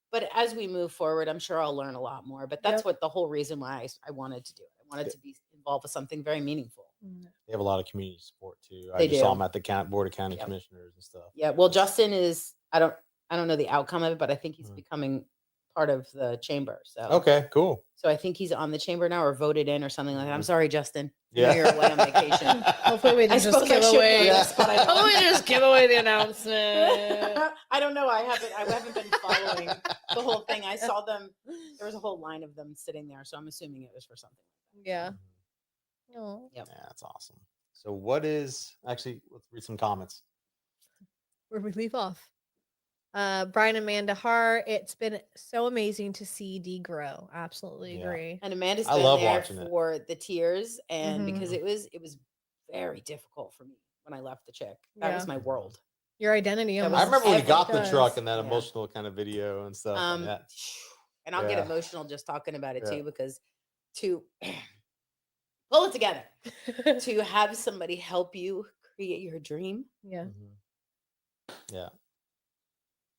But as we move forward, I'm sure I'll learn a lot more. But that's Yep. what the whole reason why I wanted to do it. I wanted to be involved with something very meaningful. They have a lot of community support too. I They just do. saw them at the board of county commissioners and stuff. Yeah. Well, Justin is, I don't know the outcome of it, but I think he's becoming part of the chamber. So Okay, cool. So I think he's on the chamber now or voted in or something like that. I'm sorry, Justin. I Yeah. know you're away on vacation. Hopefully we I can just suppose I give should away. know this, but I don't. Hopefully we just give away the announcement. I don't know. I haven't been following the whole thing. I saw them. There was a whole line of them sitting there, so I'm assuming it was for something. Yeah. Mhm. Oh. Yep. Yeah, that's awesome. So let's read some comments. Where we leave off. Brian and Amanda Hart, it's been so amazing to see Dee grow. Absolutely Yeah. agree. And Amanda's I been love there watching it. for the tears, and Mhm. because it was very difficult for me when I left the chick. That Yeah. was my world. Your identity. That I was remember when we got the does. truck and that Yeah. emotional kind of video and stuff. And that. And I'll get Yeah. emotional just talking about it Yeah. too, because to pull it together, to have somebody help you create your dream. Yeah. Mhm. Yeah.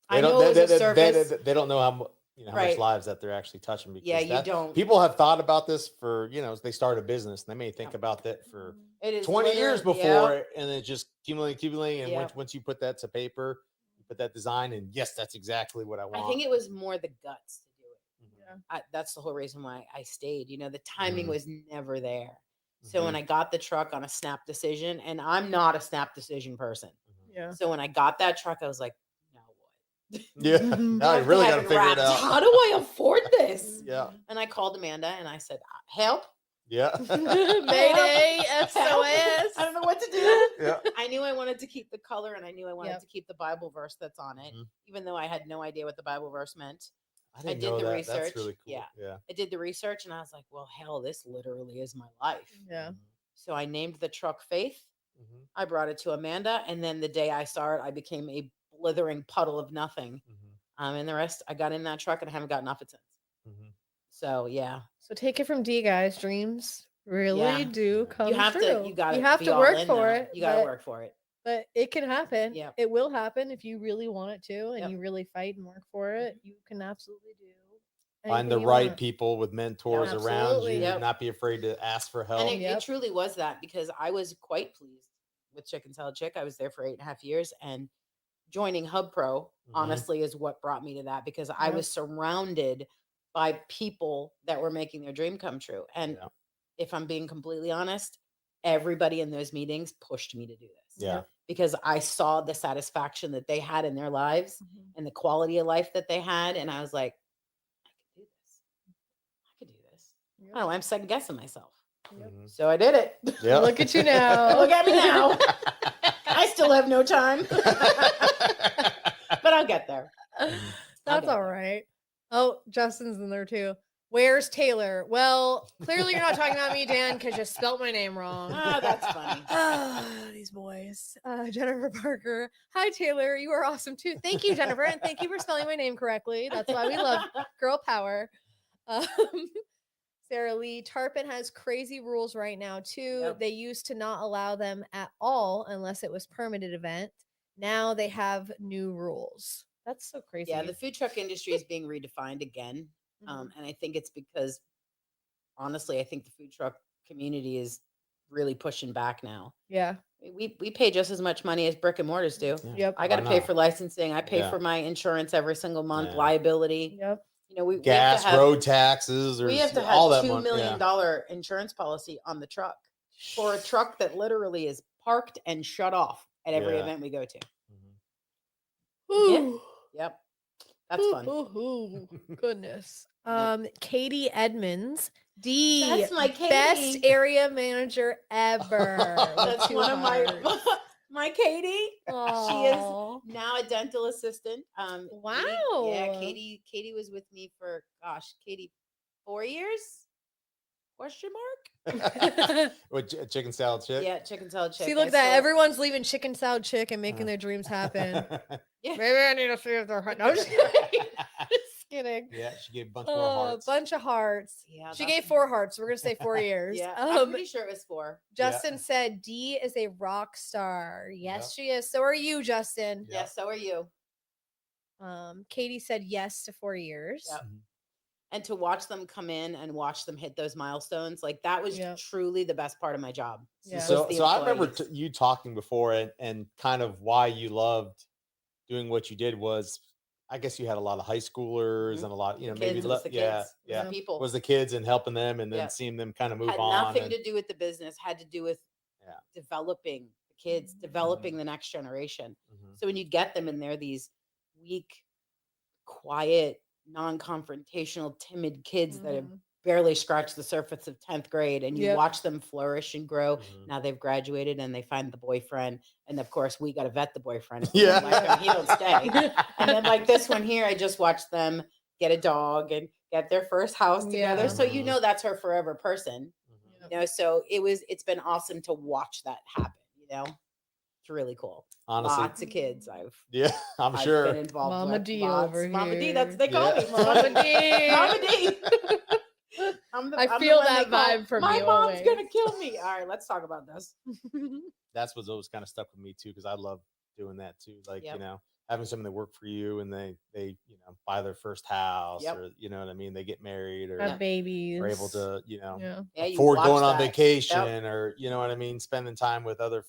I know it was a service. They don't know how much Right. lives that they're actually touching. Because Yeah, you don't. People have thought about this for, they start a business and they may think about that for It is 20 years literally- before yeah. and it just accumulating. And Yeah. once you put that to paper, you put that design and yes, that's exactly what I want. I think it was more the guts to do it. Mhm. Yeah. That's the whole reason why I stayed. The timing Mhm. was never there. So when I got the truck on a snap decision, and I'm not a snap decision person. Yeah. So when I got that truck, I was like, now what? Yeah. Now you really got to figure it out. How do I afford this? Yeah. And I called Amanda and I said, help. Yeah. Mayday, SOS. I don't know what to do. Yeah. I knew I wanted to keep the color and I knew I wanted to keep the Bible verse that's on it, even though I had no idea what the Bible verse meant. I did the research. That's really cool. Yeah. I did the research and I was like, well, hell, this literally is my life. Yeah. So I named the truck Faith. I brought it to Amanda. And then the day I saw it, I became a blithering puddle of nothing. And the rest, I got in that truck and I haven't gotten off it since. So, yeah. So take it from D, guys. Dreams really do come true. You have to work for it. You got to work for it. But it can happen. Yeah. It will happen if you really want it to and you really fight and work for it. You can absolutely do. Find the right people with mentors around you. Not be afraid to ask for help. And it truly was that, because I was quite pleased with Chicken Salad Chick. I was there for 8.5 years, and joining Hub Pro, honestly, is what brought me to that, because I was surrounded by people that were making their dream come true. And if I'm being completely honest, everybody in those meetings pushed me to do this. Yeah. Because I saw the satisfaction that they had in their lives and the quality of life that they had. And I was like, I could do this. Oh, I'm second guessing myself. So I did it. Yep. Look at you now. Look at me now. I still have no time. But I'll get there. That's all right. Oh, Justin's in there too. Where's Taylor? Well, clearly you're not talking about me, Dan, because you spelt my name wrong. Oh, that's funny. These boys. Jennifer Parker. Hi, Taylor. You are awesome too. Thank you, Jennifer. And thank you for spelling my name correctly. That's why we love girl power. Sarah Lee. Tarpon has crazy rules right now too. They used to not allow them at all unless it was permitted event. Now they have new rules. That's so crazy. Yeah, the food truck industry is being redefined again. And I think it's because, honestly, I think the food truck community is really pushing back now. Yeah. We pay just as much money as brick and mortars do. Yep. I got to pay for licensing. I pay for my insurance every single month, liability. Yep. You know, we gas, have to have, road taxes, or we have to have all that $2 million insurance policy on the truck for a truck that literally is parked and shut off at every event we go to. Yep. That's fun. Goodness. Katie Edmonds, D. That's my Katie. Best area manager ever. That's one of my Katie. Aww. She is now a dental assistant. Wow. Katie was with me for, Katie, 4 years? Question mark? With Chicken Salad Chick? Yeah, Chicken Salad Chick. See, look at that. Everyone's leaving Chicken Salad Chick and making their dreams happen. Maybe I need to see if they're hurt. No, I'm just kidding. Just kidding. Yeah, she gave a bunch more hearts. A bunch of hearts. Yeah, she gave 4 hearts. We're going to say 4 years. Yeah, I'm pretty sure it was 4. Justin said D is a rock star. Yes, she is. So are you, Justin. Yeah, so are you. Katie said yes to 4 years. Yep. And to watch them come in and watch them hit those milestones, like that was truly the best part of my job. Yeah. So I remember you talking before, and kind of why you loved doing what you did was, I guess you had a lot of high schoolers and a lot, maybe people was the kids and helping them, and then seeing them kind of move on. Had nothing to do with the business, had to do with developing the kids, developing the next generation. So when you get them and they're these weak, quiet, non-confrontational, timid kids that have barely scratched the surface of 10th grade, and you watch them flourish and grow. Now they've graduated and they find the boyfriend, and of course we got to vet the boyfriend. If we don't like him, he don't stay. And then like this one here, I just watched them get a dog and get their first house together. So that's her forever person. So it's been awesome to watch that happen. It's really cool. Honestly, lots of kids. I'm sure. Been involved Mama with D lots. over here. Mama D, that's what they call me. Mama D. Mama D. I feel that vibe from my you. My mom's always. gonna kill me. All right, let's talk about this. That's what's always kind of stuck with me too, because I love doing that too. Like having someone that work for you, and they buy their first house, or what I mean, they get married, or have babies, are able to afford going on vacation, or what I mean, spending time with other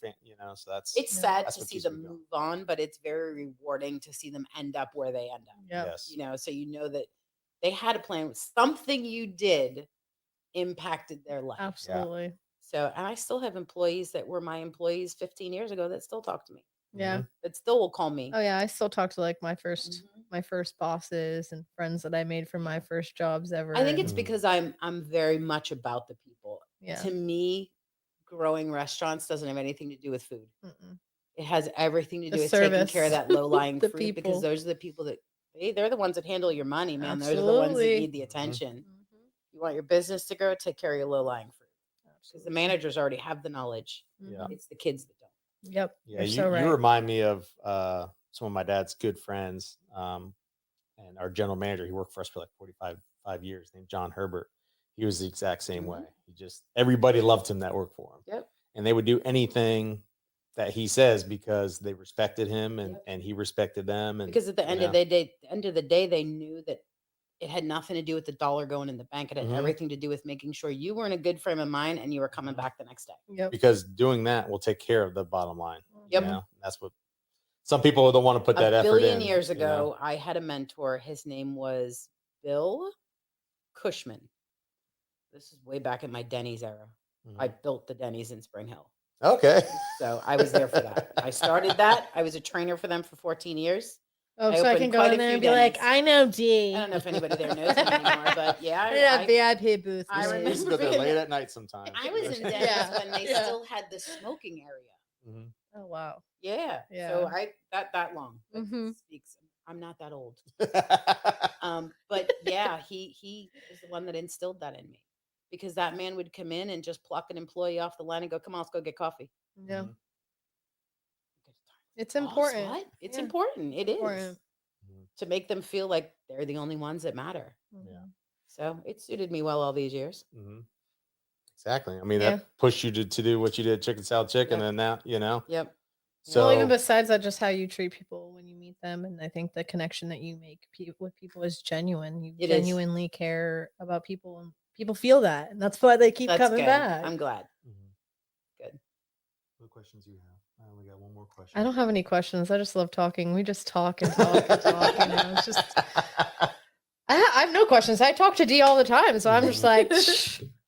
so it's sad to see them move on, but it's very rewarding to see them end up where they end up. Yes. So that they had a plan. Something you did impacted their life. Absolutely. So, and I still have employees that were my employees 15 years ago that still talk to me. Yeah. That still will call me. Oh yeah, I still talk to like my first Mhm. bosses and friends that I made from my first jobs ever. I think it's Mhm. because I'm very much about the people. Yeah. To me, growing restaurants doesn't have anything to do with food. Mm-mm. It has everything to The do with taking care of service. that low-lying The fruit, because people. those are the people that they're the ones that handle your money, man. Those are the ones that Absolutely. need the attention. Mhm. You want your business to grow, take care of your low-lying fruit. Because the Absolutely. managers already have the knowledge. Yeah. It's the kids that don't. Yep. Yeah, You're you, so right. you remind me of some of my dad's good friends, and our general manager. He worked for us for like 45 years, named John Herbert. He was the exact same way. He just, everybody loved him that worked for him. Yep. And they would do anything that he says because they respected him, and he respected them. And Because at the end of the day, they knew that it had nothing to do with the dollar going in the bank. It had everything to do with making sure you were in a good frame of mind and you were coming back the next day. Yep. because doing that will take care of the bottom line. Yep. You know? That's what some people don't want to put that A effort billion in. years you know? ago, I had a mentor. His name was Bill Cushman. This is way back in my Denny's era. I built the Denny's in Spring Hill. Okay. So I was there for that. I started that. I was a trainer for them for 14 years. Oh, I so I opened can go quite in a there few and be like, Denny's. I know Dee. I don't know if anybody there knows me anymore, but yeah, I VIP booth. I I remember used to go there being late there. at night sometimes. I was in Denny's Yeah. when they Yeah. still had the smoking area. Oh wow. Yeah. Yeah. So I that long. That Mhm. speaks. I'm not that old. But yeah, he is the one that instilled that in me, because that man would come in and just pluck an employee off the line and go, "Come on, let's go get coffee." Yeah. Mhm. It's Boss, important. what? It's Yeah. important. It is Important. to make them feel like they're the only ones that matter. Yeah. So it suited me well all these years. Mhm. Exactly. I mean, Yeah. that pushed you to do what you did, chicken salad chicken, Yep. and now, Yep. So Well, even besides that, just how you treat people when you meet them, and I think the connection that you make with people is genuine. You It is. genuinely care about people, and people feel that, and that's why they keep That's coming good. back. I'm glad. Good. What questions do you have? I only got one more question. I don't have any questions. I just love talking. We just talk and talk and talk. You know, it's just I have no questions. I talk to Dee all the time, so I'm just like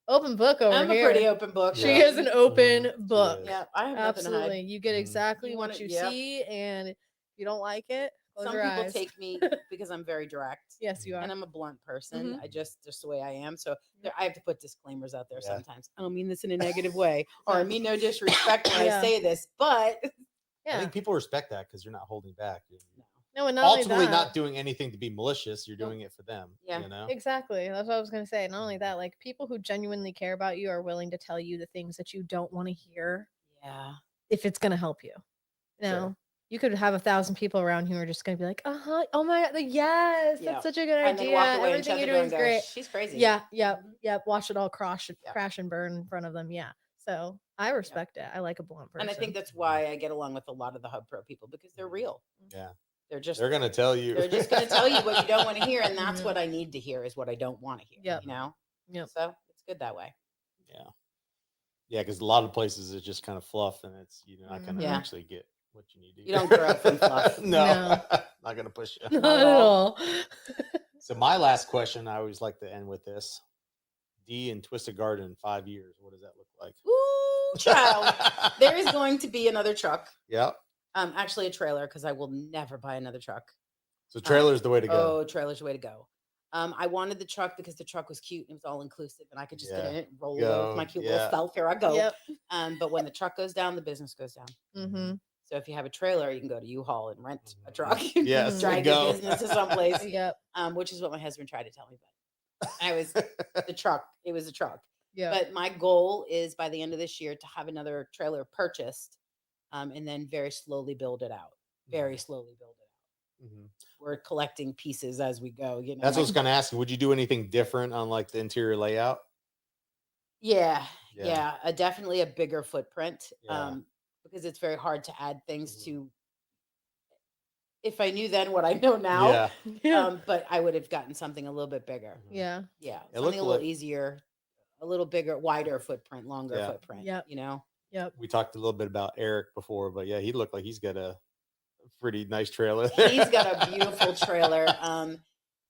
open book over I'm here. a pretty open book. She is an open book. is. Yeah, I have nothing to Absolutely. hide. You get exactly You what want you it- yep. see, and if you don't like it, close Some your people eyes. take me because I'm very direct. Yes, you are. And I'm a blunt person. Mhm. I just the way I am. So I have to put disclaimers out there Yeah. sometimes. I don't mean this in a negative way, or I mean no disrespect when Yeah. I say this, but I Yeah. think people respect that because you're not holding back. No, and not Ultimately, only that, not doing anything to be malicious. You're doing it for them. Yeah. You know. exactly. That's what I was going to say. Not only that, like people who genuinely care about you are willing to tell you the things that you don't want to hear yeah. if it's going to help you. You know, Sure. you could have 1,000 people around who are just going to be like, oh my God, yes, Yeah. that's such a good And idea. then walk away and Everything shut the you're door doing and is go, great. she's crazy. Yeah, Mhm. watch it all crash Yeah. and burn in front of them. Yeah. So I respect it. I like a blunt person. And I think that's why I get along with a lot of the Hub Pro people, because they're real. Yeah. They're gonna tell you. They're just going to tell you what you don't want to hear, and that's Mhm. what I need to hear is what I don't want to hear. Yep. You know. Yep. So it's good that way. Yeah. Yeah, because a lot of places it's just kind of fluff, and it's not going to Yeah. actually get what you need to. You don't grow from fluff. No, No. not going to push you. Not at all. So my last question, I always like to end with this: Dee and Twisted Garden in 5 years. What does that look like? Ooh, child. There is going to be another truck. Yep. Actually a trailer, because I will never buy another truck. So trailer's the way to go. Oh, trailer's the way to go. I wanted the truck because the truck was cute and it was all inclusive, and I could just get in it, roll over with my cute little self. Here I go. Yep. But when the truck goes down, the business goes down. Mm-hmm. So if you have a trailer, you can go to U-Haul and rent a truck. Yes, drag go. your business to someplace. Yep. Which is what my husband tried to tell me, but I was the truck. It was a truck. Yeah. But my goal is by the end of this year to have another trailer purchased, and then very slowly build it out. Very slowly build it out. Mhm. We're collecting pieces as we go. You know, That's what I was going to ask you. Would you do anything different on like the interior layout? Yeah. Yeah. Definitely a bigger footprint. Yeah. Because it's very hard to add things to. If I knew then what I know now, Yeah. but I would have gotten something a little bit bigger. Yeah. Yeah, It something looked a little like- easier, a little bigger, wider footprint, longer Yeah. footprint. Yep. You know, Yep. We talked a little bit about Eric before, but yeah, he looked like he's got a pretty nice trailer. he's got a beautiful trailer.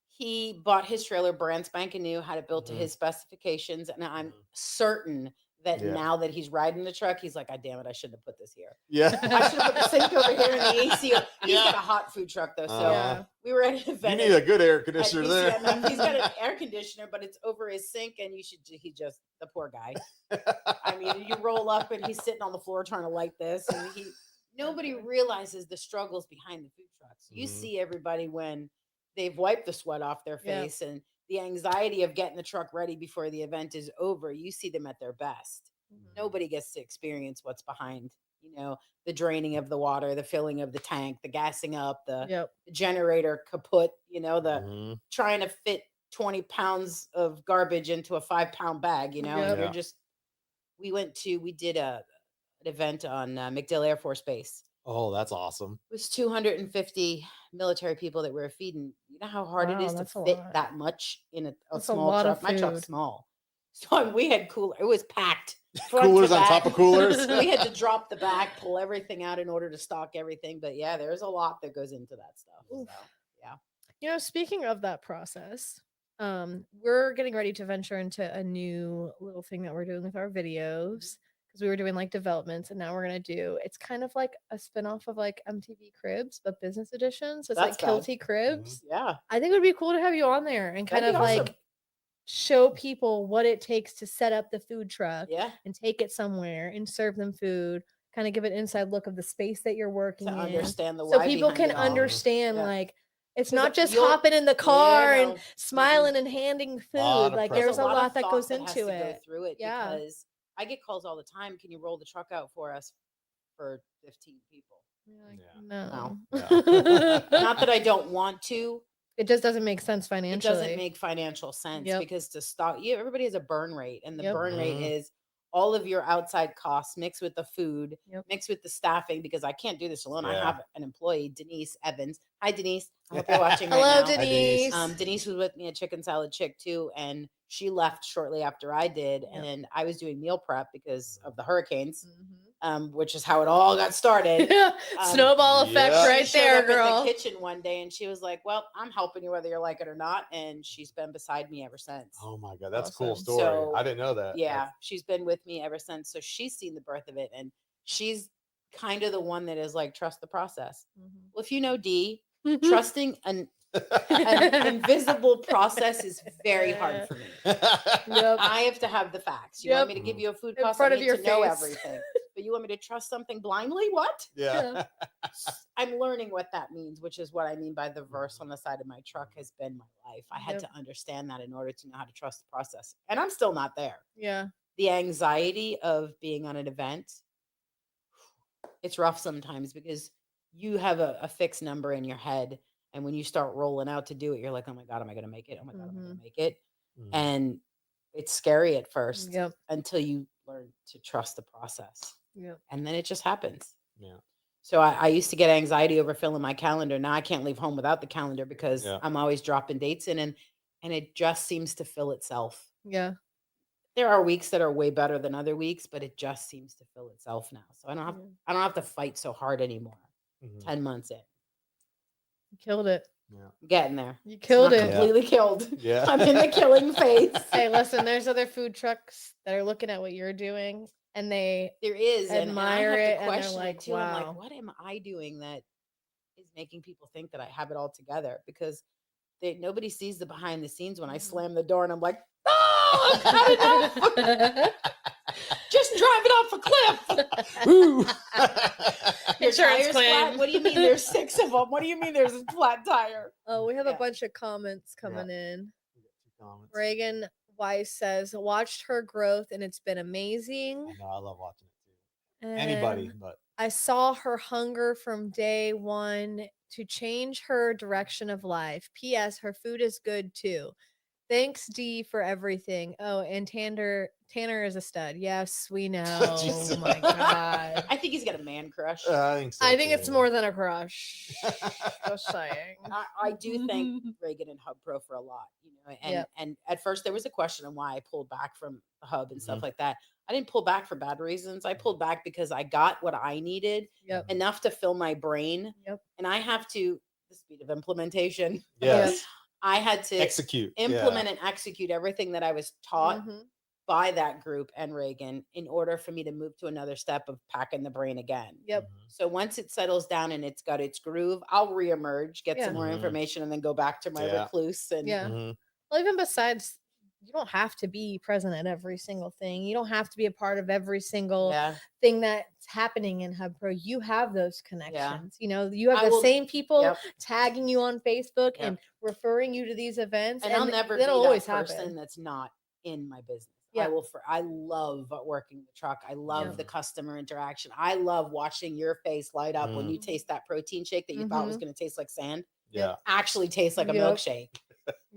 He bought his trailer brand spanking new, had it built to Mhm. his specifications, and I'm Mhm. certain that now that he's riding the truck, he's like, "God damn it, I shouldn't have put this here. Yeah. I should have put the sink over here in the AC." He's got a hot food truck though, so we were at an event. You need a good air conditioner there. He's got an air conditioner, but it's over his sink, and the poor guy. I mean, you roll up and he's sitting on the floor trying to light this, and nobody realizes the struggles behind the food trucks. You see everybody when they've wiped the sweat off their face and the anxiety of getting the truck ready before the event is over. You see them at their best. Nobody gets to experience what's behind, the draining of the water, the filling of the tank, the gassing up, the generator kaput, the trying to fit 20 pounds of garbage into a 5-pound bag, and we did an event on MacDill Air Force Base. Oh, that's awesome. It was 250 military people that we were feeding. You know how hard it is to fit that much in a small truck? My truck's small. So we had cooler. It was packed. Coolers on top of coolers. We had to drop the back, pull everything out in order to stock everything. But yeah, there's a lot that goes into that stuff. So, yeah. Speaking of that process, we're getting ready to venture into a new little thing that we're doing with our videos. Because we were doing like developments, and now we're gonna do. It's kind of like a spinoff of like MTV Cribs, but business edition. So it's like Kielty Cribs. Yeah, I think it would be cool to have you on there and kind of like show people what it takes to set up the food truck. And take it somewhere and serve them food. Kind of give an inside look of the space that you're working in. Understand the so why people can understand like. It's not just hopping in the car and smiling and handing food. Like there's a lot that goes into it. Go through it because I get calls all the time. Can you roll the truck out for us for 15 people? No. Not that I don't want to. It just doesn't make sense financially. It doesn't make financial sense because to stock, everybody has a burn rate, and the burn rate is all of your outside costs mixed with the food, mixed with the staffing, because I can't do this alone. I have an employee, Denise Evans. Hi, Denise. I hope you're watching right now. Hello, Denise. Denise was with me at Chicken Salad Chick too, and she left shortly after I did, and I was doing meal prep because of the hurricanes, which is how it all got started. Snowball effect right there, girl. In the kitchen one day, and she was like, "Well, I'm helping you whether you like it or not," and she's been beside me ever since. Oh my God, that's a cool story. So, I didn't know that. Yeah, she's been with me ever since, so she's seen the birth of it, and she's kind of the one that is like, trust the process. Well, if you know Dee, trusting an invisible process is very hard for me. I have to have the facts. You want me to give you a food cost? I need to know everything. But you want me to trust something blindly? What? Yeah. I'm learning what that means, which is what I mean by the verse on the side of my truck has been my life. I had to understand that in order to know how to trust the process. And I'm still not there. Yeah. The anxiety of being on an event, it's rough sometimes because you have a fixed number in your head. And when you start rolling out to do it, you're like, oh my God, am I going to make it? Oh my God, am I going to make it? And it's scary at first until you learn to trust the process. And then it just happens. So I used to get anxiety over filling my calendar. Now I can't leave home without the calendar because I'm always dropping dates in, and it just seems to fill itself. There are weeks that are way better than other weeks, but it just seems to fill itself now. So I don't have to fight so hard anymore. 10 months in. You killed it. I'm getting there. You killed it. Completely killed. I'm in the killing phase. Hey, listen, there's other food trucks that are looking at what you're doing, and there is admire it, and they're like, too. wow. I'm like, what am I doing that is making people think that I have it all together? Because nobody sees the behind the scenes when I slam the door and I'm like, oh, I've had enough. Just drive it off a cliff. Your tire's flat? What do you mean there's 6 of them? What do you mean there's a flat tire? Oh, we have a bunch of comments coming in. Reagan Weiss says, watched her growth and it's been amazing. I know, I love watching it too. Anybody, but I saw her hunger from day one to change her direction of life. P.S. Her food is good too. Thanks, Dee, for everything. Oh, and Tanner is a stud. Yes, we know. Oh my God. I think he's got a man crush. I think so. I think it's more than a crush. Just saying. I do thank Reagan and Hub Pro for a lot, and at first there was a question on why I pulled back from the Hub and stuff like that. I didn't pull back for bad reasons. I pulled back because I got what I needed enough to fill my brain. And I have to, the speed of implementation. Yes. I had to implement and execute everything that I was taught by that group and Reagan in order for me to move to another step of packing the brain again. Yep. So once it settles down and it's got its groove, I'll reemerge, get some more Mhm. information, and then go back to my Yeah. recluse. And Yeah. Mhm. Well, even besides, you don't have to be present at every single thing. You don't have to be a part of every single yeah, thing that's happening in Hub Pro. You have those connections. You know, you have I the will- same people yep. tagging you on Facebook Yep. and referring you to these events. and I'll never be it'll that always person happen. that's not in my business. Yeah. I love working the truck. I love Yeah. the customer interaction. I love watching your face light up when you Mm. taste that protein shake that you thought was going to taste like sand. Yeah. Actually tastes like a Yep. milkshake.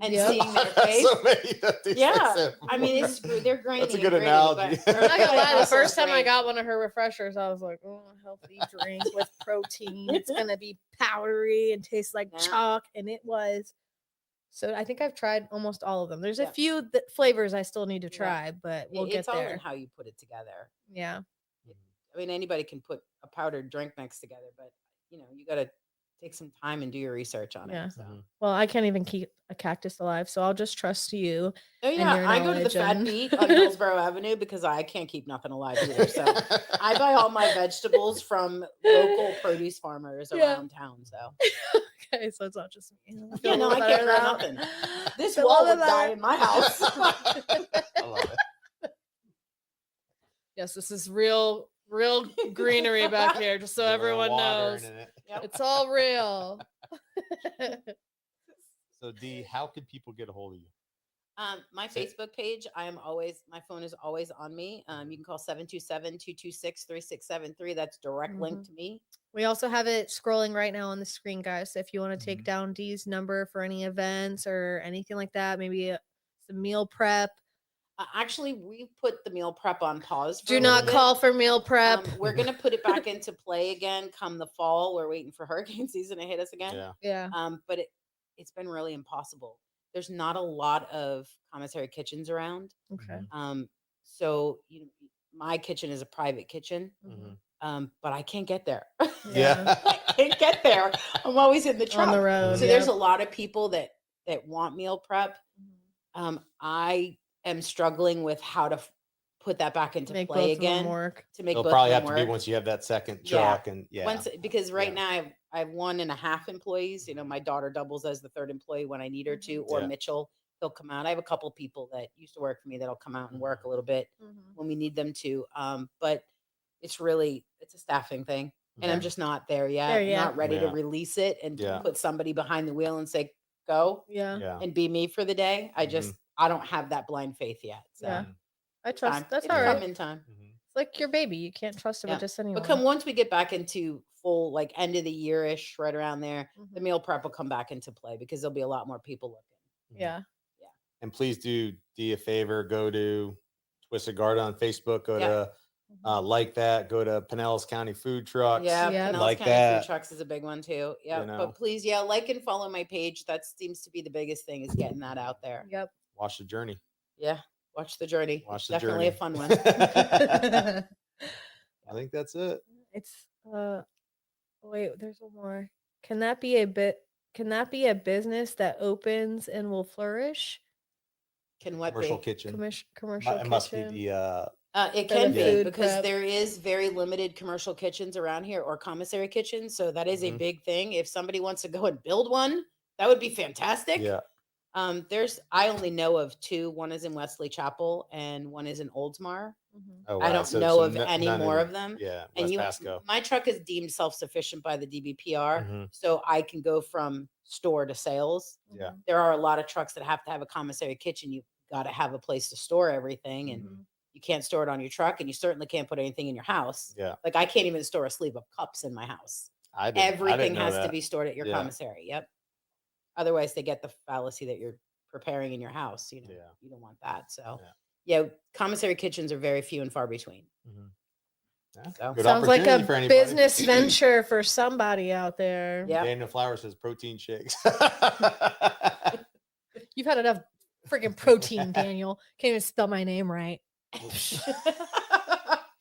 And Yep. seeing their That's face. so many that they Yeah. said I mean, before. they're grainy. That's a and good gritty, analogy. but I'm not gonna lie, the also first time I great. got one of her refreshers, I was like, oh, healthy drink with protein. It's gonna be powdery and taste like Yeah. chalk. And it was. So I think I've tried almost all of them. There's a Yeah. few flavors I still need to Yeah. try, but we'll get It's all in there. how you put it together. Yeah. I mean, anybody can put a powdered drink mix together, but you got to take some time and do your research on Yeah. it. So. Well, I can't even keep a cactus alive, so I'll just trust you. Oh and yeah, your I go to the knowledge Fat and- Beat on Hillsborough Avenue because I can't keep nothing alive either. So I buy all my vegetables from local produce farmers Yeah. around town. So Okay, so it's not just me. I yeah, feel a no, I little can't better grow now. nothing. This Feel a wall little would die better. in my house. I love it. Yes, this is real greenery back here, just so Get a everyone water knows. in it. Yep. It's all real. So Dee, how can people get a hold of you? My Facebook page, my phone is always on me. You can call 727-226-3673. That's direct link to me. We also have it scrolling right now on the screen, guys. So if you want to take Mhm. down Dee's number for any events or anything like that, maybe some meal prep. Actually, we put the meal prep on pause. For Do a not little bit. call for meal prep. We're going to put it back into play again come the fall. We're waiting for hurricane season to hit us again. Yeah. Yeah. But it's been really impossible. There's not a lot of commissary kitchens around. Okay. So my kitchen is a private kitchen. Mhm. But I can't get there. Yeah. I can't get there. I'm always in the truck. On the road. So there's a lot of people that want meal prep. Mm-hmm. I am struggling with how to put that back into Make play both of them again work. to make It'll both probably of have them to be work. once you have that second Yeah. truck and Because right Yeah. now I have 1.5 employees. My daughter doubles as the third employee when I need her to, or Yeah. Mitchell, he'll come out. I have a couple people that used to work for me that'll come out and work a little bit when we need them to. But it's a staffing thing. And I'm Mhm. just not there yet. There I'm yet. not ready to Yeah. release it and Yeah. put somebody behind the wheel and say, go Yeah. Yeah. and be me for the day. I don't have that blind faith yet. So Yeah. Mhm. I trust. time. That's It'll all come right. in time. Mhm. It's like your baby. You can't trust it Yeah. with just anyone. But once we get back into full, like end of the year-ish, right around there, the Mhm. meal prep will come back into play because there'll be a lot more people looking. Yeah. And please do Dee a favor. Go to Twisted Garden on Facebook. Go Yeah. to like that. Go to Pinellas County Food Trucks. Yeah, Yep. Pinellas Like County that. Food Trucks is a big one too. Yeah, You know. but please, like and follow my page. That seems to be the biggest thing is getting that out there. Yep. Watch the journey. Yeah, watch the journey. Watch It's the definitely journey. a fun one. I think that's it. It's wait, there's one more. Can that be a business that opens and will flourish? Can what Commercial be? kitchen. Commercial It must be kitchen. the It For can the be food because prep. there is very limited commercial kitchens around here or commissary kitchens. So that is a Mhm. big thing. If somebody wants to go and build one, that would be fantastic. yeah. I only know of 2. One is in Wesley Chapel and one is in Oldsmar. Mhm. Oh, I wow. don't So- know so of any none more in- of them. Yeah. And West Pasco. my truck is deemed self-sufficient by the DBPR, Mhm. so I can go from store to sales. Yeah. There are a lot of trucks that have to have a commissary kitchen. You've got to have a place to store everything, and Mhm. you can't store it on your truck, and you certainly can't put anything in your house. Yeah. Like I can't even store a sleeve of cups in my house. I didn't Everything know has to that. be stored at your Yeah. commissary. Yep. Otherwise, they get the fallacy that you're preparing in your house. Yeah. You don't want that. So, Yeah. yeah, commissary kitchens are very few and far between. Mhm. Yeah, So- good Sounds like opportunity a for anybody. business venture for somebody out there. Yeah. Daniel Flowers says protein shakes. You've had enough freaking protein, Daniel. Can't even spell my name right.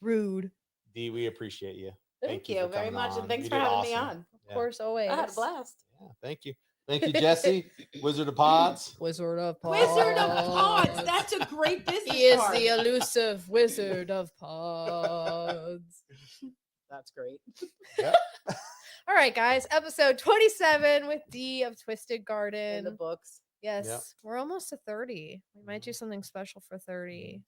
Rude. Dee, we appreciate you. Thank for you very coming much, on. and thanks You for did having me awesome. on. Of course, always. I had a blast. Yeah, thank you. Thank you, Jesse. Wizard of Pods. Wizard of Pods. Wizard of Pods. That's a great business He is card. the elusive Wizard of Pods. That's great. Yep. All right, guys. Episode 27 with Dee of Twisted Garden. In the books. Yes, Yep. we're almost to 30. We might do something special for 30.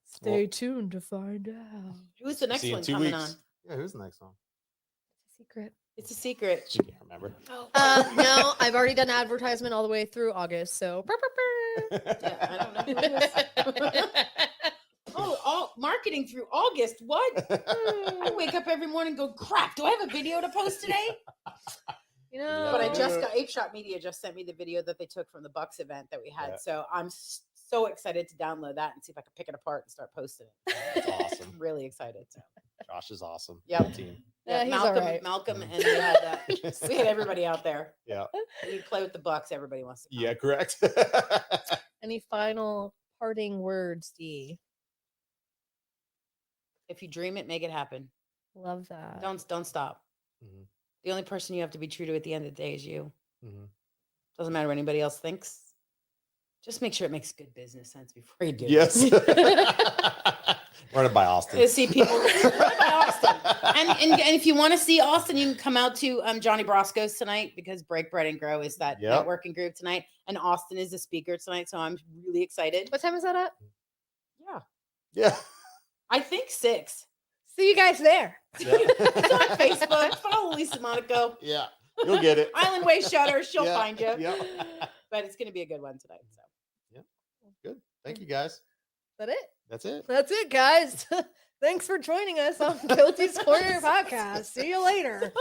Stay tuned to find out. Who's the next See you in one 2 coming weeks. on? Yeah, who's the next one? Secret. It's a secret. She can't remember. No, I've already done advertisement all the way through August, so. Yeah, I don't know who it is. Oh, all marketing through August. What? I wake up every morning and go, crap, do I have a video to post today? You know, But I just got Ape Shot Media just sent me the video that they took from the Bucks event that we had. Yeah. So I'm so excited to download that and see if I can pick it apart and start posting it. That's awesome. I'm really excited. So Josh is awesome. Yep. Team. Yeah, he's all right. Malcolm, and we had everybody out there. Yeah. We play with the Bucks. Everybody wants to come. Yeah, correct. any final parting words, Dee? If you dream it, make it happen. Love that. Don't stop. Mhm. The only person you have to be true to at the end of the day is you. Mhm. Doesn't matter what anybody else thinks. Just make sure it makes good business sense before you do Yes. it. Run it by Austin. To see people run it by Austin. And if you want to see Austin, you can come out to Johnny Brosco's tonight because Break Bread and Grow is that Yep. networking group tonight. And Austin is the speaker tonight. So I'm really excited. What time is that at? Yeah. Yeah. I think 6. See you guys there. Yeah. It's on Facebook. Follow Lisa Monaco. Yeah. You'll get it. Island Way Shutter. She'll Yeah. find you. Yeah. But it's going to be a good one tonight. So. Good. Thank you, guys. Is that it? That's it. That's it, guys. Thanks for joining us on Kielty's Corner podcast. See you later.